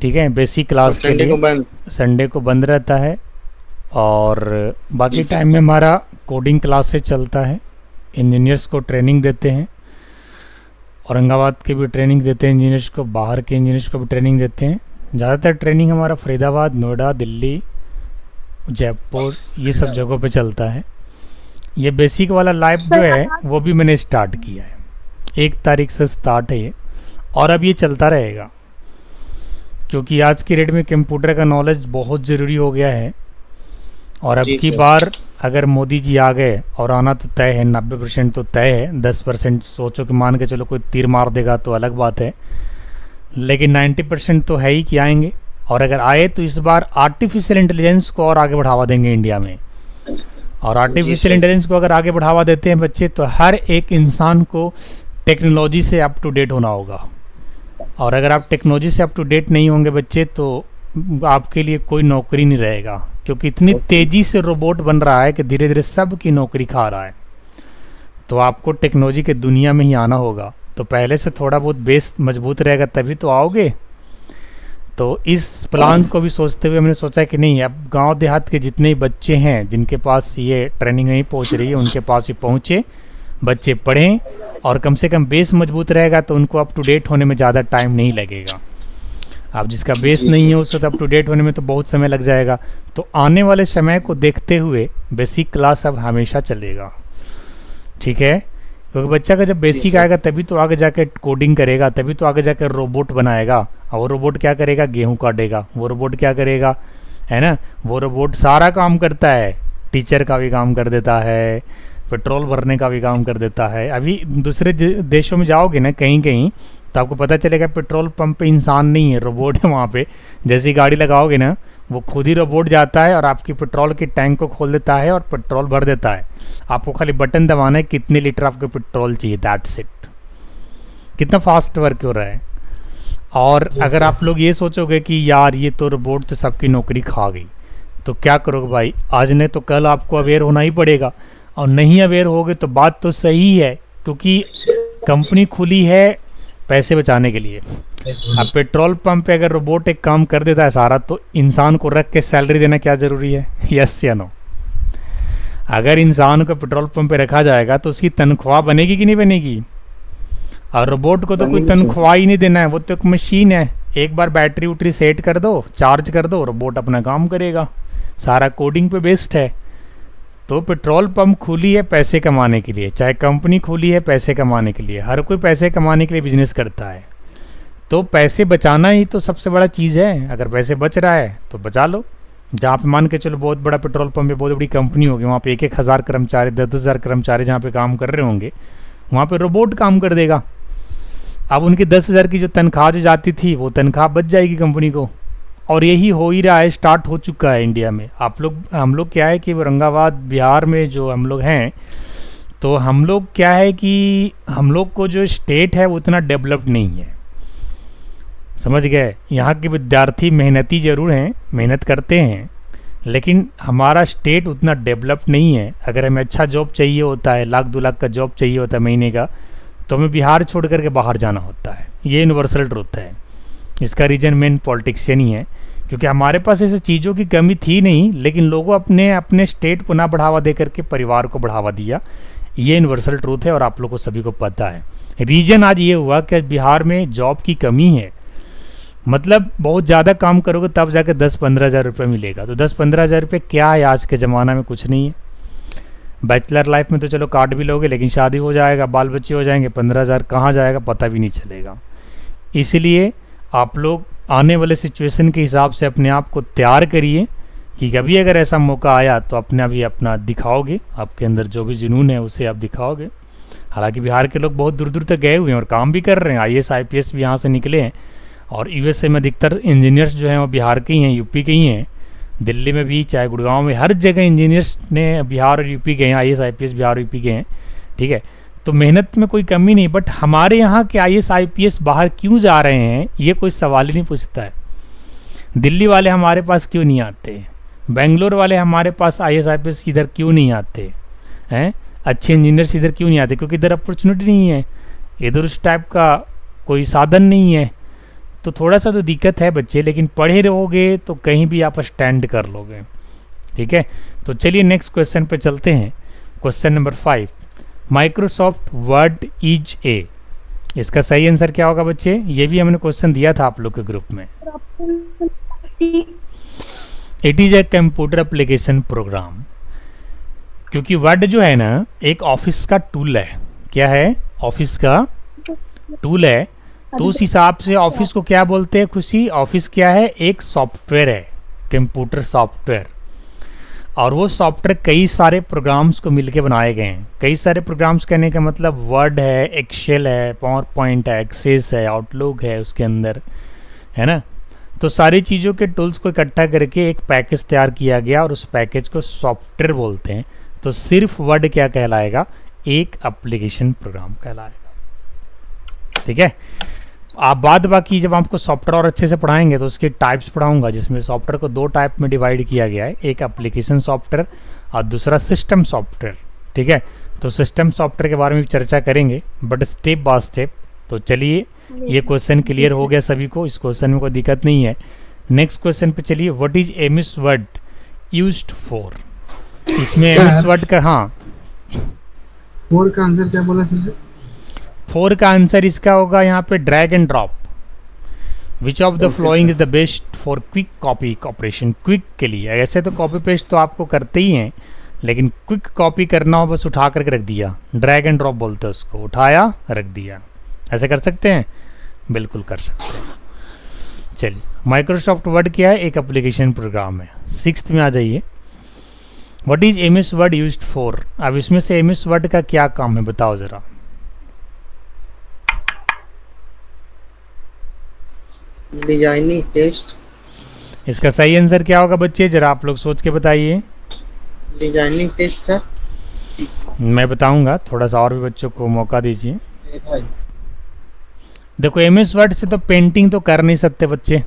ठीक है, बेसिक क्लास के लिए संडे को बंद रहता है, और बाकी टाइम में हमारा कोडिंग क्लासेस चलता है। इंजीनियर्स को ट्रेनिंग देते हैं, औरंगाबाद के भी ट्रेनिंग देते हैं इंजीनियर्स को, बाहर के इंजीनियर्स को भी ट्रेनिंग देते हैं। ज़्यादातर ट्रेनिंग हमारा फरीदाबाद, नोएडा, दिल्ली, जयपुर, ये सब जगहों पे चलता है। ये बेसिक वाला लाइव जो है वो भी मैंने स्टार्ट किया है, 1 तारीख से स्टार्ट है ये, और अब ये चलता रहेगा, क्योंकि आज की डेट में कंप्यूटर का नॉलेज बहुत ज़रूरी हो गया है। और अब की बार अगर मोदी जी आ गए, और आना तो तय है, 90% तो तय है, 10% सोचो कि मान के चलो कोई तीर मार देगा तो अलग बात है, लेकिन 90% तो है ही कि आएंगे। और अगर आए तो इस बार आर्टिफिशियल इंटेलिजेंस को और आगे बढ़ावा देंगे इंडिया में। और आर्टिफिशियल इंटेलिजेंस को अगर आगे बढ़ावा देते हैं बच्चे, तो हर एक इंसान को टेक्नोलॉजी से अप टू डेट होना होगा। और अगर आप टेक्नोलॉजी से अप टू डेट नहीं होंगे बच्चे, तो आपके लिए कोई नौकरी नहीं रहेगा, क्योंकि इतनी तेज़ी से रोबोट बन रहा है कि धीरे धीरे सब की नौकरी खा रहा है। तो आपको टेक्नोलॉजी के दुनिया में ही आना होगा। तो पहले से थोड़ा बहुत बेस मजबूत रहेगा तभी तो आओगे। तो इस प्लान को भी सोचते हुए हमने सोचा कि नहीं, अब गांव देहात के जितने ही बच्चे हैं जिनके पास ये ट्रेनिंग नहीं पहुंच रही है उनके पास ही पहुंचे, बच्चे पढ़ें, और कम से कम बेस मजबूत रहेगा तो उनको अप टू डेट होने में ज़्यादा टाइम नहीं लगेगा। अब जिसका बेस नहीं है उसको तो अप टू डेट होने में तो बहुत समय लग जाएगा। तो आने वाले समय को देखते हुए बेसिक क्लास अब हमेशा चलेगा, ठीक है, क्योंकि बच्चा का जब बेसिक आएगा तभी तो आगे जाके कोडिंग करेगा, तभी तो आगे जाकर रोबोट बनाएगा। और वो रोबोट क्या करेगा? गेहूं काटेगा। वो रोबोट क्या करेगा, है ना, वो रोबोट सारा काम करता है, टीचर का भी काम कर देता है, पेट्रोल भरने का भी काम कर देता है। अभी दूसरे देशों में जाओगे ना कहीं कहीं तो आपको पता चलेगा पेट्रोल पंप पे इंसान नहीं है, रोबोट है वहाँ पे। जैसी गाड़ी लगाओगे ना वो खुद ही रोबोट जाता है और आपकी पेट्रोल की टैंक को खोल देता है और पेट्रोल भर देता है। आपको खाली बटन दबाना है कितने लीटर आपको पेट्रोल चाहिए, दैट्स इट। कितना फास्ट वर्क हो रहा है। और अगर आप लोग ये सोचोगे कि यार ये तो रोबोट तो सबकी नौकरी खा गई, तो क्या करोगे भाई? आज नहीं तो कल आपको अवेयर होना ही पड़ेगा, और नहीं अवेयर होगे तो बात तो सही है, क्योंकि कंपनी खुली है पैसे बचाने के लिए। अब पेट्रोल पंप पे अगर रोबोट एक काम कर देता है सारा, तो इंसान को रख के सैलरी देना क्या ज़रूरी है? यस या नो? अगर इंसान को पेट्रोल पंप पे रखा जाएगा तो उसकी तनख्वाह बनेगी कि नहीं बनेगी? और रोबोट को तो कोई तनख्वाह ही नहीं देना है, वो तो एक मशीन है। एक बार बैटरी उटरी सेट कर दो, चार्ज कर दो, रोबोट अपना काम करेगा, सारा कोडिंग पे बेस्ड है। तो पेट्रोल पंप खुली है पैसे कमाने के लिए, चाहे कंपनी खुली है पैसे कमाने के लिए, हर कोई पैसे कमाने के लिए बिजनेस करता है। तो पैसे बचाना ही तो सबसे बड़ा चीज़ है। अगर पैसे बच रहा है तो बचा लो। जहाँ पे मान के चलो बहुत बड़ा पेट्रोल पंप है, बहुत बड़ी कंपनी होगी, वहाँ पे 1,000 कर्मचारी, 10,000 कर्मचारी जहाँ पे काम कर रहे होंगे, वहाँ पे रोबोट काम कर देगा। अब उनकी 10,000 की जो तनख्वाह जो जाती थी वो तनख्वाह बच जाएगी कंपनी को। और यही हो ही रहा है, स्टार्ट हो चुका है इंडिया में। हम लोग क्या है कि औरंगाबाद बिहार में जो हम लोग हैं, तो हम लोग क्या है कि हम लोग को जो स्टेट है वो उतना डेवलप्ड नहीं है, समझ गए? यहाँ के विद्यार्थी मेहनती ज़रूर हैं, मेहनत करते हैं, लेकिन हमारा स्टेट उतना डेवलप्ड नहीं है। अगर हमें अच्छा जॉब चाहिए होता है, 1,00,000 2 लाख का जॉब चाहिए होता है महीने का, तो हमें बिहार छोड़ करके बाहर जाना होता है। ये यूनिवर्सल ट्रुथ है। इसका रीज़न मेन पॉलिटिक्सियन ही है, क्योंकि हमारे पास ऐसे चीज़ों की कमी थी नहीं, लेकिन लोगों अपने स्टेट को ना बढ़ावा दे करके परिवार को बढ़ावा दिया। ये यूनिवर्सल ट्रूथ है और आप लोगों को सभी को पता है। रीजन आज ये हुआ कि बिहार में जॉब की कमी है, मतलब बहुत ज़्यादा काम करोगे तब जाके 10-15 हज़ार रुपये मिलेगा। तो 10-15 हज़ार रुपये क्या है आज के ज़माना में? कुछ नहीं है। बैचलर लाइफ में तो चलो काट भी लोगे, लेकिन शादी हो जाएगा, बाल बच्चे हो जाएंगे, 15 हज़ार कहाँ जाएगा पता भी नहीं चलेगा। इसलिए आप लोग आने वाले सिचुएशन के हिसाब से अपने आप को तैयार करिए कि कभी अगर ऐसा मौका आया तो अपने अभी अपना दिखाओगे, आपके अंदर जो भी जुनून है उसे आप दिखाओगे। हालांकि बिहार के लोग बहुत दूर दूर तक गए हुए हैं और काम भी कर रहे हैं। IAS IPS भी यहाँ से निकले हैं, और USA में अधिकतर इंजीनियर्स जो हैं वो बिहार के ही हैं, यूपी के ही हैं। दिल्ली में भी, चाहे गुड़गांव में, हर जगह इंजीनियर्स ने बिहार और यूपी के हैं। IAS IPS बिहार और यूपी के हैं, ठीक है। तो मेहनत में कोई कमी नहीं, बट हमारे यहाँ के IAS IPS बाहर क्यों जा रहे हैं ये कोई सवाल ही नहीं पूछता है। दिल्ली वाले हमारे पास क्यों नहीं आते? बेंगलोर वाले हमारे पास IAS IPS इधर क्यों नहीं आते हैं? अच्छे इंजीनियर्स इधर क्यों नहीं आते? क्योंकि इधर अपॉर्चुनिटी नहीं है, इधर उस टाइप का कोई साधन नहीं है। तो थोड़ा सा तो दिक्कत है बच्चे, लेकिन पढ़े रहोगे तो कहीं भी आप स्टैंड कर लोगे, ठीक है। तो चलिए नेक्स्ट क्वेश्चन पे चलते हैं। Question number 5, Microsoft word is a. इसका सही आंसर क्या होगा बच्चे? ये भी हमने क्वेश्चन दिया था आप लोग के ग्रुप में। It is a computer application program. क्योंकि वर्ड जो है ना एक ऑफिस का टूल है। क्या है? ऑफिस का टूल है। तो उस हिसाब से ऑफिस को क्या बोलते हैं खुशी? ऑफिस क्या है? एक सॉफ्टवेयर है, कंप्यूटर सॉफ्टवेयर। और वो सॉफ्टवेयर कई सारे प्रोग्राम्स को मिलके बनाए गए हैं। कई सारे प्रोग्राम्स कहने का मतलब वर्ड है, एक्सेल है, पावर पॉइंट है, एक्सेस है, आउटलुक है उसके अंदर, है ना। तो सारी चीज़ों के टूल्स को इकट्ठा करके एक पैकेज तैयार किया गया और उस पैकेज को सॉफ्टवेयर बोलते हैं। तो सिर्फ वर्ड क्या कहलाएगा? एक एप्लीकेशन प्रोग्राम कहलाएगा, ठीक है। आप बाद बाकी जब आपको सॉफ्टवेयर और अच्छे से पढ़ाएंगे तो उसके टाइप्स पढ़ाऊंगा, जिसमें सॉफ्टवेयर को 2 टाइप में डिवाइड किया गया है, एक एप्लीकेशन सॉफ्टवेयर और दूसरा सिस्टम सॉफ्टवेयर, ठीक है। तो सिस्टम सॉफ्टवेयर के बारे में भी चर्चा करेंगे, बट स्टेप बाय स्टेप तो चलिए ये क्वेश्चन क्लियर हो गया सभी को, इस क्वेश्चन में कोई दिक्कत नहीं है। नेक्स्ट क्वेश्चन पे चलिए, what is MS word used for. इसमें एमएस वर्ड का, हाँ 4 का आंसर क्या बोला सर? 4 का आंसर इसका होगा यहाँ पे drag and drop. Which of the following is the best for quick copy operation. Quick के लिए, ऐसे तो कॉपी पेस्ट तो आपको करते ही हैं, लेकिन क्विक कॉपी करना हो बस उठा करके रख दिया, ड्रैग एंड ड्रॉप बोलते हैं उसको, उठाया रख दिया, ऐसे कर सकते हैं, बिल्कुल कर सकते हैं। चलिए, माइक्रोसॉफ्ट वर्ड क्या है? एक एप्लीकेशन प्रोग्राम है। 6th में आ जाइए, what is MS word used for. अब इसमें से एमएस वर्ड का क्या काम है बताओ जरा। Designing text. इसका सही आंसर क्या होगा बच्चे, जरा आप लोग सोच के बताइए। Designing text sir. मैं बताऊंगा, थोड़ा सा और भी बच्चों को मौका दीजिए। देखो, एमएस वर्ड से तो पेंटिंग तो कर नहीं सकते बच्चे,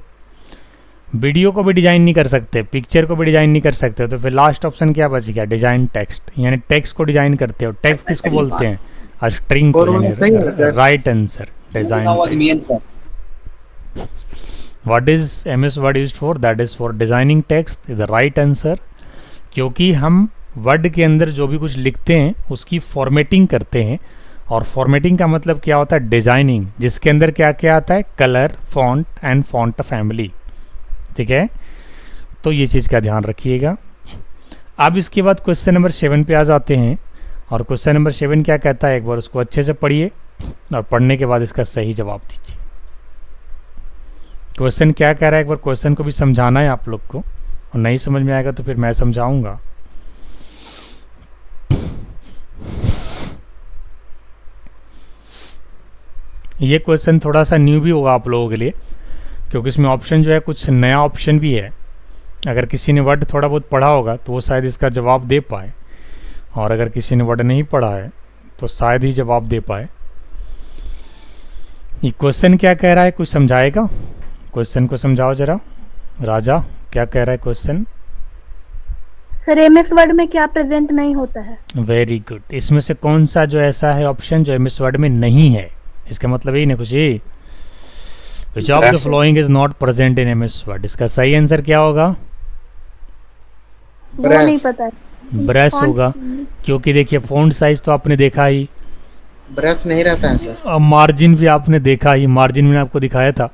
वीडियो को भी डिजाइन नहीं कर सकते, पिक्चर को भी डिजाइन नहीं कर सकते, तो फिर लास्ट ऑप्शन क्या बच गया? डिजाइन टेक्स्ट, यानी टेक्स्ट को डिजाइन करते हो। टेक्स्ट किसको बोलते हैं? स्ट्रिंग को। Right answer, design. What is MS word used for? That is for designing text is the right answer. क्योंकि हम वर्ड के अंदर जो भी कुछ लिखते हैं उसकी फॉर्मेटिंग करते हैं, और फॉर्मेटिंग का मतलब क्या होता है? डिजाइनिंग, जिसके अंदर क्या क्या आता है? Colour, font and font family. ठीक है, तो ये चीज़ का ध्यान रखिएगा। अब इसके बाद क्वेश्चन नंबर 7 पे आ जाते हैं, और क्वेश्चन नंबर 7 क्या कहता है, एक बार उसको अच्छे से पढ़िए और पढ़ने के बाद इसका सही जवाब दीजिए। क्वेश्चन क्या कह रहा है, एक बार क्वेश्चन को भी समझाना है आप लोग को, और नहीं समझ में आएगा तो फिर मैं समझाऊंगा। ये क्वेश्चन थोड़ा सा न्यू भी होगा आप लोगों के लिए, क्योंकि इसमें ऑप्शन जो है कुछ नया ऑप्शन भी है। अगर किसी ने वर्ड थोड़ा बहुत पढ़ा होगा तो वो शायद इसका जवाब दे पाए, और अगर किसी ने वर्ड नहीं पढ़ा है तो शायद ही जवाब दे पाए। ये क्वेश्चन क्या कह रहा है, कुछ समझाएगा? क्वेश्चन को समझाओ जरा। राजा, क्या कह रहा है क्वेश्चन? सर एमएस वर्ड में क्या प्रेजेंट नहीं होता है? Very good. इसमें से कौन सा जो ऐसा है ऑप्शन जो एमएस वर्ड में नहीं है? इसका मतलब यही ना कुछ ही, which of the following is not present in MS Word. इसका सही आंसर क्या होगा? वो नहीं पता है। ब्रश होगा, क्योंकि देखिए फॉन्ट साइज तो आपने देखा ही, ब्रश नहीं रहता है सर। और मार्जिन भी आपने देखा ही, मार्जिन मैंने आपको दिखाया था,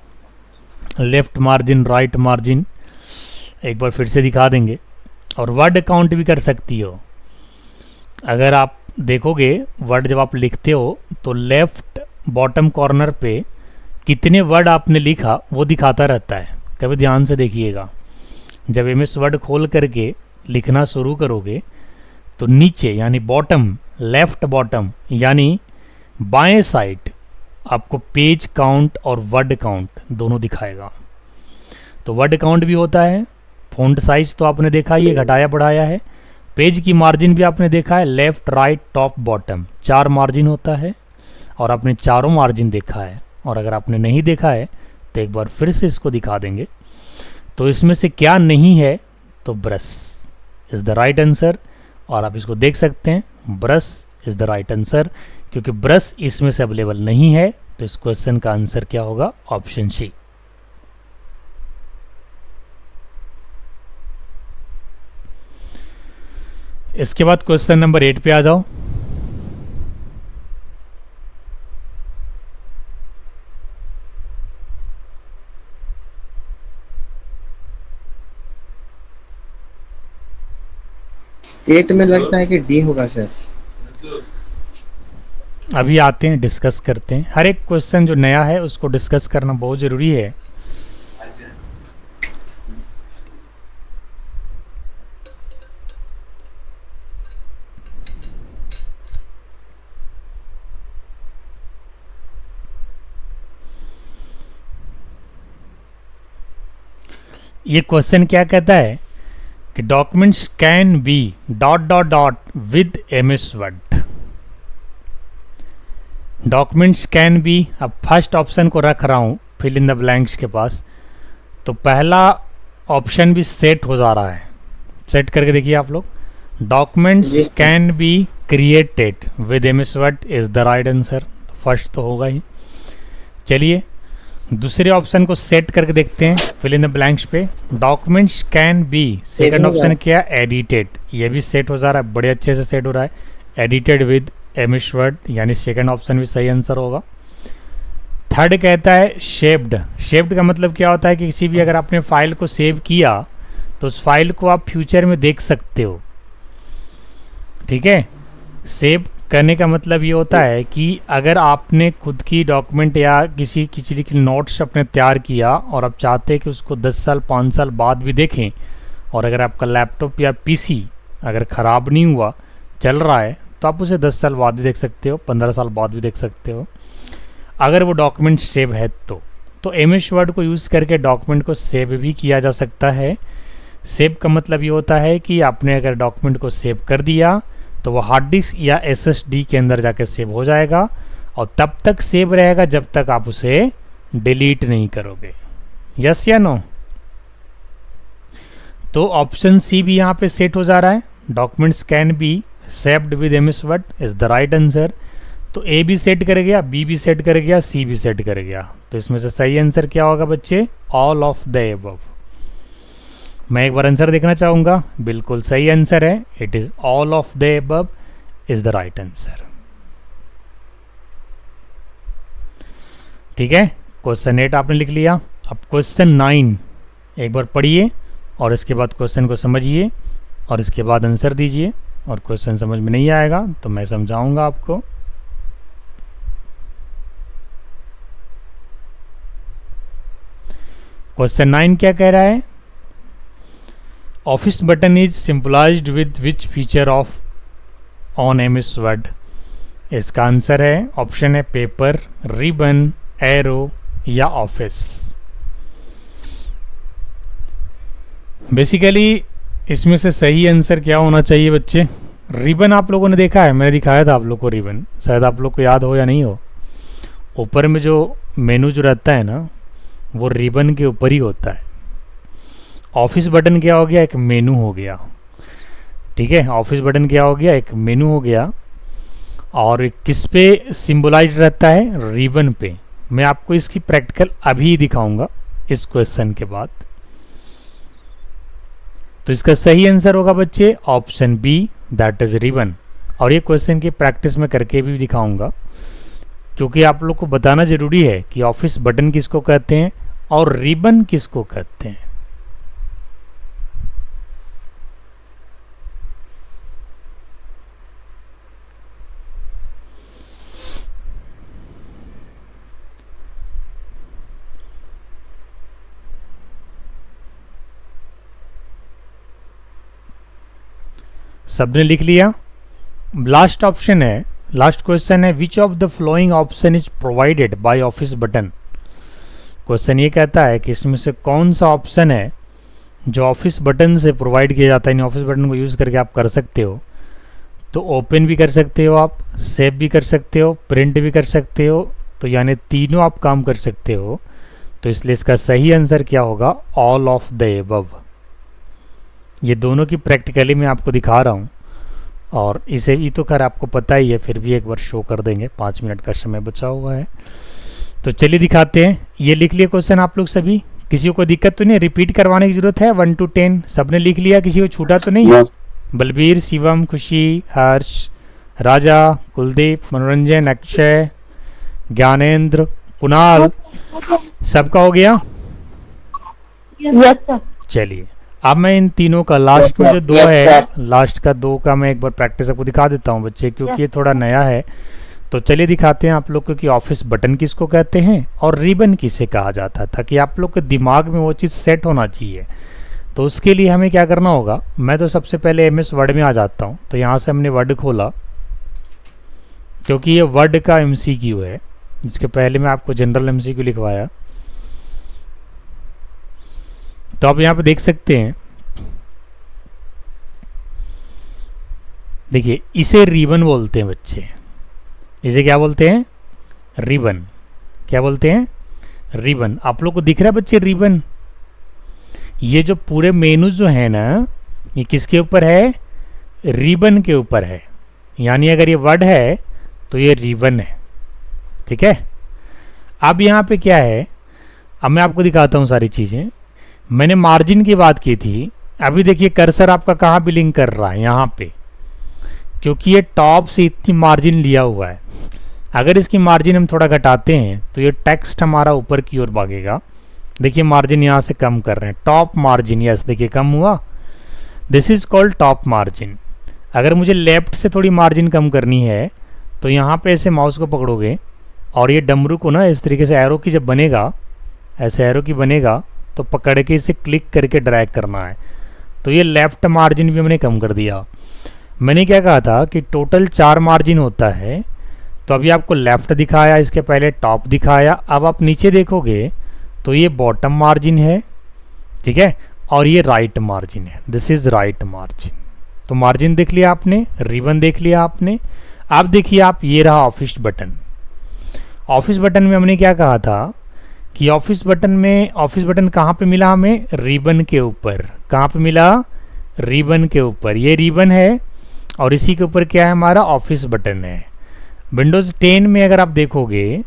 लेफ्ट मार्जिन, राइट मार्जिन, एक बार फिर से दिखा देंगे। और वर्ड काउंट भी कर सकती हो। अगर आप देखोगे वर्ड जब आप लिखते हो तो लेफ्ट बॉटम कॉर्नर पे कितने वर्ड आपने लिखा वो दिखाता रहता है, कभी ध्यान से देखिएगा। जब एमएस वर्ड खोल करके लिखना शुरू करोगे तो नीचे यानी बॉटम, लेफ्ट बॉटम यानी बाएं साइड आपको पेज काउंट और वर्ड काउंट दोनों दिखाएगा। तो वर्ड काउंट भी होता है, फॉन्ट साइज तो आपने देखा ही है, घटाया बढ़ाया है, पेज की मार्जिन भी आपने देखा है, left right top bottom 4 margin होता है, और आपने चारों मार्जिन देखा है। और अगर आपने नहीं देखा है तो एक बार फिर से इसको दिखा देंगे। तो इसमें से क्या नहीं है, तो brush is the right answer, और आप इसको देख सकते हैं, brush is the right answer. क्योंकि ब्रश इसमें से अवेलेबल नहीं है तो इस क्वेश्चन का आंसर क्या होगा? Option C. इसके बाद क्वेश्चन नंबर 8 पे आ जाओ। एट में लगता है कि डी होगा सर। अभी आते हैं, डिस्कस करते हैं। हर एक क्वेश्चन जो नया है उसको डिस्कस करना बहुत ज़रूरी है। ये क्वेश्चन क्या कहता है कि documents can be dot dot dot with MS word. Documents can be, अब फर्स्ट ऑप्शन को रख रहा हूँ फिल इन द ब्लैंक्स के पास, तो पहला ऑप्शन भी सेट हो जा रहा है। सेट करके देखिए आप लोग, documents can be created with MS word is the right answer. First तो होगा ही। चलिए दूसरे ऑप्शन को सेट करके देखते हैं, फिल इन द ब्लैंक्स पे। Documents can be, second option क्या, एडिटेड, ये भी सेट हो जा रहा है, बड़े अच्छे से सेट हो रहा है, एडिटेड विद एमएस वर्ड, यानी सेकंड ऑप्शन भी सही आंसर होगा। थर्ड कहता है शेप्ड। शेप्ड का मतलब क्या होता है कि किसी भी अगर आपने फाइल को सेव किया तो उस फाइल को आप फ्यूचर में देख सकते हो, ठीक है। सेव करने का मतलब ये होता है कि अगर आपने खुद की डॉक्यूमेंट या किसी चीज़ की नोट्स अपने तैयार किया और आप चाहते हैं कि उसको 10 साल 5 साल बाद भी देखें, और अगर आपका लैपटॉप या पीसी अगर ख़राब नहीं हुआ, चल रहा है, तो आप उसे 10 साल बाद भी देख सकते हो, 15 साल बाद भी देख सकते हो, अगर वो डॉक्यूमेंट सेव है तो एमएस वर्ड को यूज़ करके डॉक्यूमेंट को सेव भी किया जा सकता है। सेव का मतलब ये होता है कि आपने अगर डॉक्यूमेंट को सेव कर दिया तो वो हार्ड डिस्क या एसएसडी के अंदर जाके सेव हो जाएगा, और तब तक सेव रहेगा जब तक आप उसे डिलीट नहीं करोगे। यस या नो? तो ऑप्शन सी भी यहाँ पे सेट हो जा रहा है, documents can be saved with MS word is the right answer. तो ए भी सेट कर गया, बी भी सेट कर गया, सी भी सेट कर गया, तो इसमें से सही आंसर क्या होगा बच्चे? All of the above. मैं एक बार आंसर देखना चाहूंगा, बिल्कुल सही आंसर है, it is all of the above is the right answer. ठीक है, क्वेश्चन 8 आपने लिख लिया। अब क्वेश्चन 9 एक बार पढ़िए और इसके बाद क्वेश्चन को समझिए और इसके बाद आंसर दीजिए, और क्वेश्चन समझ में नहीं आएगा तो मैं समझाऊंगा आपको। क्वेश्चन 9 क्या कह रहा है? Office button is simplified with which feature of on MS Word? इसका आंसर है, ऑप्शन है पेपर, रिबन, एरो या ऑफिस। बेसिकली इसमें से सही आंसर क्या होना चाहिए बच्चे? रिबन आप लोगों ने देखा है, मैंने दिखाया था आप लोग को रिबन, शायद आप लोग को याद हो या नहीं हो। ऊपर में जो मेनू जो रहता है ना, वो रिबन के ऊपर ही होता है। ऑफिस बटन क्या हो गया? एक मेनू हो गया। ठीक है, ऑफिस बटन क्या हो गया? एक मेनू हो गया। और किस पे सिंबलाइज रहता है? रिबन पे। मैं आपको इसकी प्रैक्टिकल अभी दिखाऊंगा इस क्वेश्चन के बाद। तो इसका सही आंसर होगा बच्चे option B, that is ribbon. और ये क्वेश्चन की प्रैक्टिस में करके भी दिखाऊंगा, क्योंकि आप लोग को बताना जरूरी है कि ऑफिस बटन किसको कहते हैं और रिबन किसको कहते हैं। सबने लिख लिया? लास्ट ऑप्शन है, लास्ट क्वेश्चन है, विच of the flowing option is provided by office button? Question ये कहता है कि इसमें से कौन सा ऑप्शन है जो ऑफिस बटन से प्रोवाइड किया जाता है, यानी ऑफिस बटन को यूज़ करके आप कर सकते हो। तो ओपन भी कर सकते हो आप, सेव भी कर सकते हो, प्रिंट भी कर सकते हो, तो यानी तीनों आप काम कर सकते हो। तो इसलिए इसका सही आंसर क्या होगा? All of the above. ये दोनों की प्रैक्टिकली मैं आपको दिखा रहा हूँ, और इसे भी तो खैर आपको पता ही है, फिर भी एक बार शो कर देंगे, 5 मिनट का समय बचा हुआ है। तो चलिए दिखाते हैं। ये लिख लिया क्वेश्चन आप लोग सभी? किसी को दिक्कत तो नहीं? रिपीट करवाने की जरूरत है? 1 to 10 सबने लिख लिया? किसी को छूटा तो नहीं? Yes. बलबीर, शिवम, खुशी, हर्ष, राजा, कुलदीप, मनोरंजन, अक्षय, ज्ञानेंद्र, कुणाल, सबका हो गया? Yes sir. चलिए अब मैं इन तीनों का लास्ट में जो 2 है, लास्ट का 2 का मैं एक बार प्रैक्टिस आपको दिखा देता हूँ बच्चे, क्योंकि ये थोड़ा नया है। तो चलिए दिखाते हैं आप लोग को कि ऑफिस बटन किसको कहते हैं और रिबन किसे कहा जाता है, ताकि आप लोग के दिमाग में वो चीज़ सेट होना चाहिए। तो उसके लिए हमें क्या करना होगा? मैं तो सबसे पहले एमएस वर्ड में आ जाता हूँ। तो यहाँ से हमने वर्ड खोला, क्योंकि ये वर्ड का एमसीक्यू है, जिसके पहले मैं आपको जनरल एमसीक्यू लिखवाया। तो आप यहाँ पे देख सकते हैं, देखिए इसे रिबन बोलते हैं बच्चे। इसे क्या बोलते हैं? रिबन। क्या बोलते हैं? रिबन। आप लोग को दिख रहा है बच्चे रिबन? ये जो पूरे मेनू जो है ना, ये किसके ऊपर है? रिबन के ऊपर है। यानी अगर ये वर्ड है तो ये रिबन है। ठीक है, अब यहाँ पे क्या है, अब मैं आपको दिखाता हूँ सारी चीज़ें। मैंने मार्जिन की बात की थी, अभी देखिए कर्सर आपका कहाँ पे लिंक कर रहा है, यहाँ पे, क्योंकि ये टॉप से इतनी मार्जिन लिया हुआ है। अगर इसकी मार्जिन हम थोड़ा घटाते हैं तो ये टेक्स्ट हमारा ऊपर की ओर भागेगा। देखिए मार्जिन यहाँ से कम कर रहे हैं, टॉप मार्जिन, यस देखिए कम हुआ, this is called top margin. अगर मुझे लेफ्ट से थोड़ी मार्जिन कम करनी है तो यहाँ पे ऐसे माउस को पकड़ोगे और ये डमरू को ना इस तरीके से एरो की जब बनेगा, ऐसे एरो की बनेगा तो पकड़ के इसे क्लिक करके ड्रैग करना है। तो ये लेफ्ट मार्जिन भी हमने कम कर दिया। मैंने क्या कहा था कि टोटल 4 मार्जिन होता है, तो अभी आपको लेफ्ट दिखाया, इसके पहले टॉप दिखाया, अब आप नीचे देखोगे तो ये बॉटम मार्जिन है, ठीक है, और ये राइट मार्जिन है, दिस इज राइट मार्जिन। तो मार्जिन देख लिया आपने, रिबन देख लिया आपने। अब देखिए आप, ये रहा ऑफिस बटन। ऑफिस बटन में हमने क्या कहा था कि ऑफिस बटन कहाँ पे मिला हमें, रिबन के ऊपर। कहाँ पे मिला, रिबन के ऊपर। ये रिबन है और इसी के ऊपर क्या है, हमारा ऑफिस बटन है। विंडोज़ 10 में अगर आप देखोगे,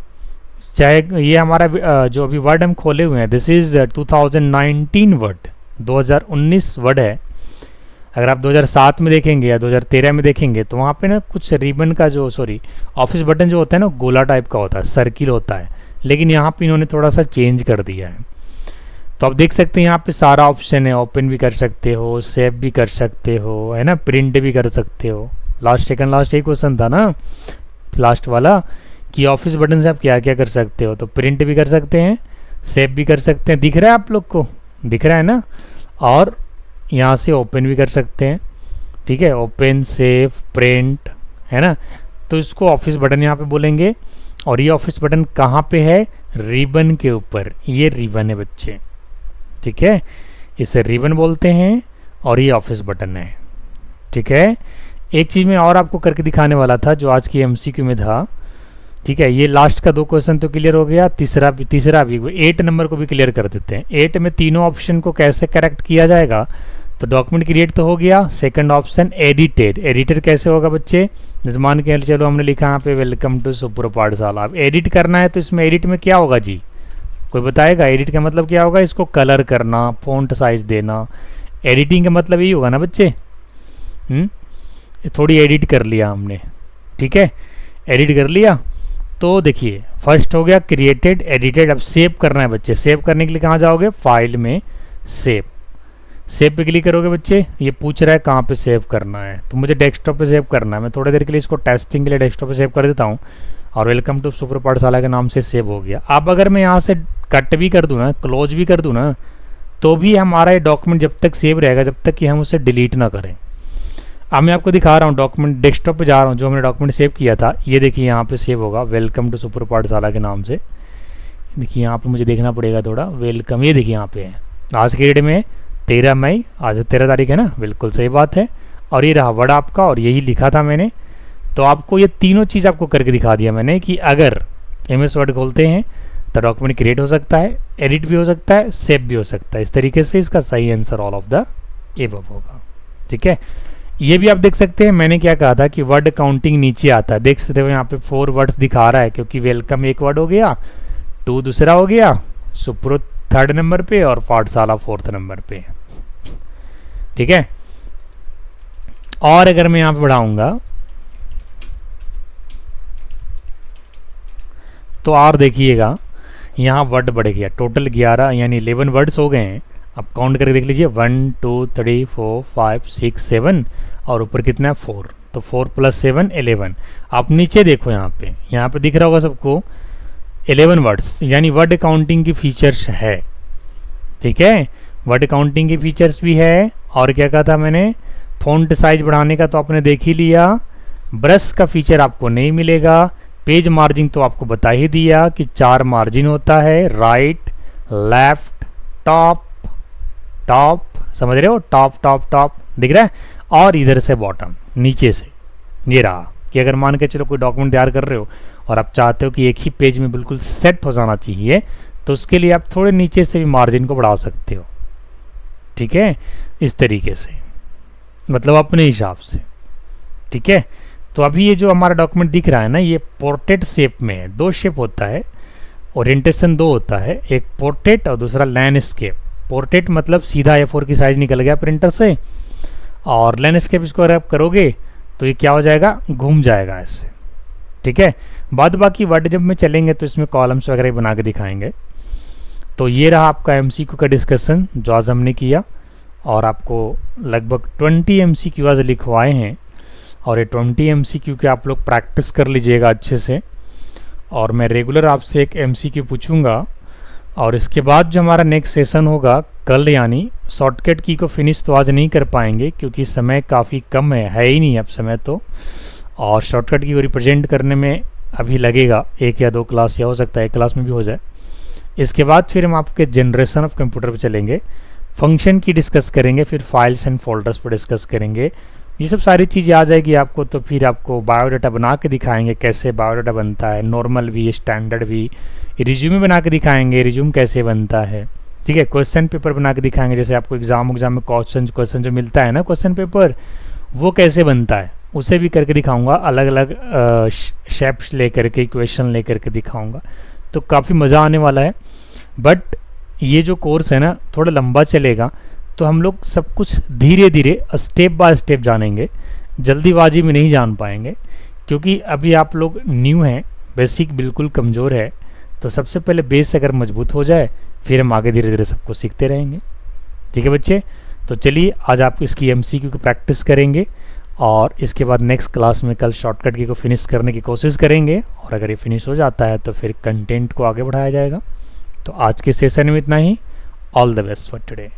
चाहे ये हमारा जो अभी वर्ड हम खोले हुए हैं, दिस इज 2019 वर्ड, 2019 वर्ड है। अगर आप 2007 में देखेंगे या 2013 में देखेंगे तो वहाँ पे ना कुछ रिबन का जो ऑफिस बटन जो होता है ना, गोला टाइप का होता है, सर्किल होता है, लेकिन यहाँ पे इन्होंने थोड़ा सा चेंज कर दिया है। तो आप देख सकते हैं यहाँ पे सारा ऑप्शन है, ओपन भी कर सकते हो, सेव भी कर सकते हो, है ना, प्रिंट भी कर सकते हो। लास्ट यही क्वेश्चन था ना, लास्ट वाला, कि ऑफिस बटन से आप क्या क्या कर सकते हो। तो प्रिंट भी कर सकते हैं, सेव भी कर सकते हैं, दिख रहा है आप लोग को, दिख रहा है ना, और यहाँ से ओपन भी कर सकते हैं, ठीक है, ओपन, सेव, प्रिंट, है ना। तो इसको ऑफिस बटन यहाँ पे बोलेंगे। और ये ऑफिस बटन कहाँ पे है, रिबन के ऊपर। ये रिबन है बच्चे, ठीक है, इसे रिबन बोलते हैं और ये ऑफिस बटन है, ठीक है। एक चीज़ मैं और आपको करके दिखाने वाला था जो आज की एमसीक्यू में था, ठीक है। ये लास्ट का 2 क्वेश्चन तो क्लियर हो गया, तीसरा भी 8 नंबर को भी क्लियर कर देते हैं। 8 में तीनों ऑप्शन को कैसे करेक्ट किया जाएगा, तो डॉक्यूमेंट क्रिएट तो हो गया, सेकंड ऑप्शन एडिटेड कैसे होगा बच्चे, जैसे मान के चलो हमने लिखा यहाँ पे वेलकम टू सुपर पाठशाला। अब एडिट करना है तो इसमें एडिट में क्या होगा जी, कोई बताएगा? एडिट का मतलब क्या होगा, इसको कलर करना, फ़ॉन्ट साइज देना। एडिटिंग का मतलब यही होगा ना बच्चे। थोड़ी एडिट कर लिया हमने, ठीक है, एडिट कर लिया। तो देखिए फर्स्ट हो गया क्रिएटेड, एडिटेड। अब सेव करना है बच्चे। सेव करने के लिए कहाँ जाओगे, फाइल में सेव पे क्लिक करोगे बच्चे। ये पूछ रहा है कहाँ पे सेव करना है, तो मुझे डेस्कटॉप पे सेव करना है। मैं थोड़ी देर के लिए इसको टेस्टिंग के लिए डेस्कटॉप पे सेव कर देता हूँ और वेलकम टू सुपर पाठशाला के नाम से सेव हो गया। अब अगर मैं यहाँ से कट भी कर दूँ ना, क्लोज भी कर दूँ ना, तो भी हमारा ये डॉक्यूमेंट जब तक सेव रहेगा, जब तक कि हम उसे डिलीट ना करें। अब मैं आपको दिखा रहा हूँ डॉक्यूमेंट, डेस्कटॉप पे जा रहा हूँ, जो हमने डॉक्यूमेंट सेव किया था, ये देखिए यहाँ पे सेव होगा वेलकम टू सुपर पाठशाला के नाम से। देखिए यहाँ पे मुझे देखना पड़ेगा थोड़ा, वेलकम, ये देखिए यहाँ पे है। आज के डेट में 13 मई, आज 13 तारीख है ना, बिल्कुल सही बात है। और ये रहा वर्ड आपका, और यही लिखा था मैंने। तो आपको ये तीनों चीज़ आपको करके दिखा दिया मैंने कि अगर MS वर्ड खोलते हैं तो डॉक्यूमेंट क्रिएट हो सकता है, एडिट भी हो सकता है, सेव भी हो सकता है। इस तरीके से इसका सही answer all of the above होगा, ठीक है। ये भी आप देख सकते हैं, मैंने क्या कहा था कि वर्ड काउंटिंग नीचे आता है। देख सकते हो यहाँ पे 4 वर्ड्स दिखा रहा है, क्योंकि वेलकम एक वर्ड हो गया, टू दूसरा हो गया, सुप्रो 3rd नंबर पे और पाठशाला 4th नंबर पे, ठीक है। और अगर मैं यहाँ पे बढ़ाऊंगा तो और देखिएगा यहाँ वर्ड बढ़ गया, टोटल 11 यानी 11 वर्ड्स हो गए हैं। अब काउंट करके देख लीजिए, 1 2 3 4 5 6 7 और ऊपर कितना है 4, तो 4 + 7 11। आप नीचे देखो यहाँ पे दिख रहा होगा सबको 11 वर्ड्स, यानी वर्ड काउंटिंग की फीचर्स है, ठीक है। वर्ड काउंटिंग की फीचर्स भी है। और क्या कहा था मैंने, फ़ॉन्ट साइज बढ़ाने का तो आपने देख ही लिया, ब्रश का फीचर आपको नहीं मिलेगा। पेज मार्जिन तो आपको बता ही दिया कि 4 मार्जिन होता है, राइट, लेफ्ट, टॉप, समझ रहे हो, टॉप दिख रहा है, और इधर से बॉटम, नीचे से। ये रहा कि अगर मान के चलो कोई डॉक्यूमेंट तैयार कर रहे हो और आप चाहते हो कि एक ही पेज में बिल्कुल सेट हो जाना चाहिए, तो उसके लिए आप थोड़े नीचे से भी मार्जिन को बढ़ा सकते हो, ठीक है, इस तरीके से, मतलब अपने हिसाब से, ठीक है। तो अभी ये जो हमारा डॉक्यूमेंट दिख रहा है ना, ये पोर्ट्रेट शेप में है। 2 शेप होता है, ओरिएंटेशन दो होता है, एक पोर्ट्रेट और दूसरा लैंडस्केप। पोर्ट्रेट मतलब सीधा A4 की साइज निकल गया प्रिंटर से, और लैंडस्केप इसको अगर आप करोगे तो ये क्या हो जाएगा, घूम जाएगा ऐसे। ठीक है, बाद बाकी वर्ड जब में चलेंगे तो इसमें कॉलम्स वगैरह बना के दिखाएंगे। तो ये रहा आपका MCQ का डिस्कशन जो आज हमने किया, और आपको लगभग 20 MCQ आज लिखवाए हैं, और ये 20 MCQ के आप लोग प्रैक्टिस कर लीजिएगा अच्छे से। और मैं रेगुलर आपसे एक MCQ पूछूंगा, और इसके बाद जो हमारा नेक्स्ट सेशन होगा कल, यानी शॉर्टकट की को फिनिश तो आज नहीं कर पाएंगे क्योंकि समय काफ़ी कम है ही नहीं अब समय तो, और शॉर्टकट की को रिप्रेजेंट करने में अभी लगेगा 1 या 2 क्लास, या हो सकता है 1 क्लास में भी हो जाए। इसके बाद फिर हम आपके जनरेशन ऑफ कंप्यूटर पे चलेंगे, फंक्शन की डिस्कस करेंगे, फिर फाइल्स एंड फोल्डर्स पर डिस्कस करेंगे। ये सब सारी चीज़ें आ जाएगी आपको, तो फिर आपको बायोडाटा बना के दिखाएंगे कैसे बायोडाटा बनता है, नॉर्मल भी, स्टैंडर्ड भी, रिज्यूमे बना के दिखाएंगे रिज्यूम कैसे बनता है। ठीक है, क्वेश्चन पेपर बना के दिखाएंगे, जैसे आपको एग्जाम में क्वेश्चन जो मिलता है ना क्वेश्चन पेपर, वो कैसे बनता है उसे भी करके दिखाऊंगा, अलग अलग शेप्स लेकर के, इक्वेशन लेकर के दिखाऊंगा। तो काफ़ी मज़ा आने वाला है। बट ये जो कोर्स है ना थोड़ा लंबा चलेगा, तो हम लोग सब कुछ धीरे धीरे स्टेप बाय स्टेप जानेंगे, जल्दीबाजी में नहीं जान पाएंगे, क्योंकि अभी आप लोग न्यू हैं, बेसिक बिल्कुल कमज़ोर है। तो सबसे पहले बेस अगर मजबूत हो जाए फिर हम आगे धीरे धीरे सबको सीखते रहेंगे। ठीक है बच्चे, तो चलिए आज आप इसकी MCQ की प्रैक्टिस करेंगे, और इसके बाद नेक्स्ट क्लास में कल शॉर्टकट की को फिनिश करने की कोशिश करेंगे, और अगर ये फिनिश हो जाता है तो फिर कंटेंट को आगे बढ़ाया जाएगा। तो आज के सेशन में इतना ही। All the best for today.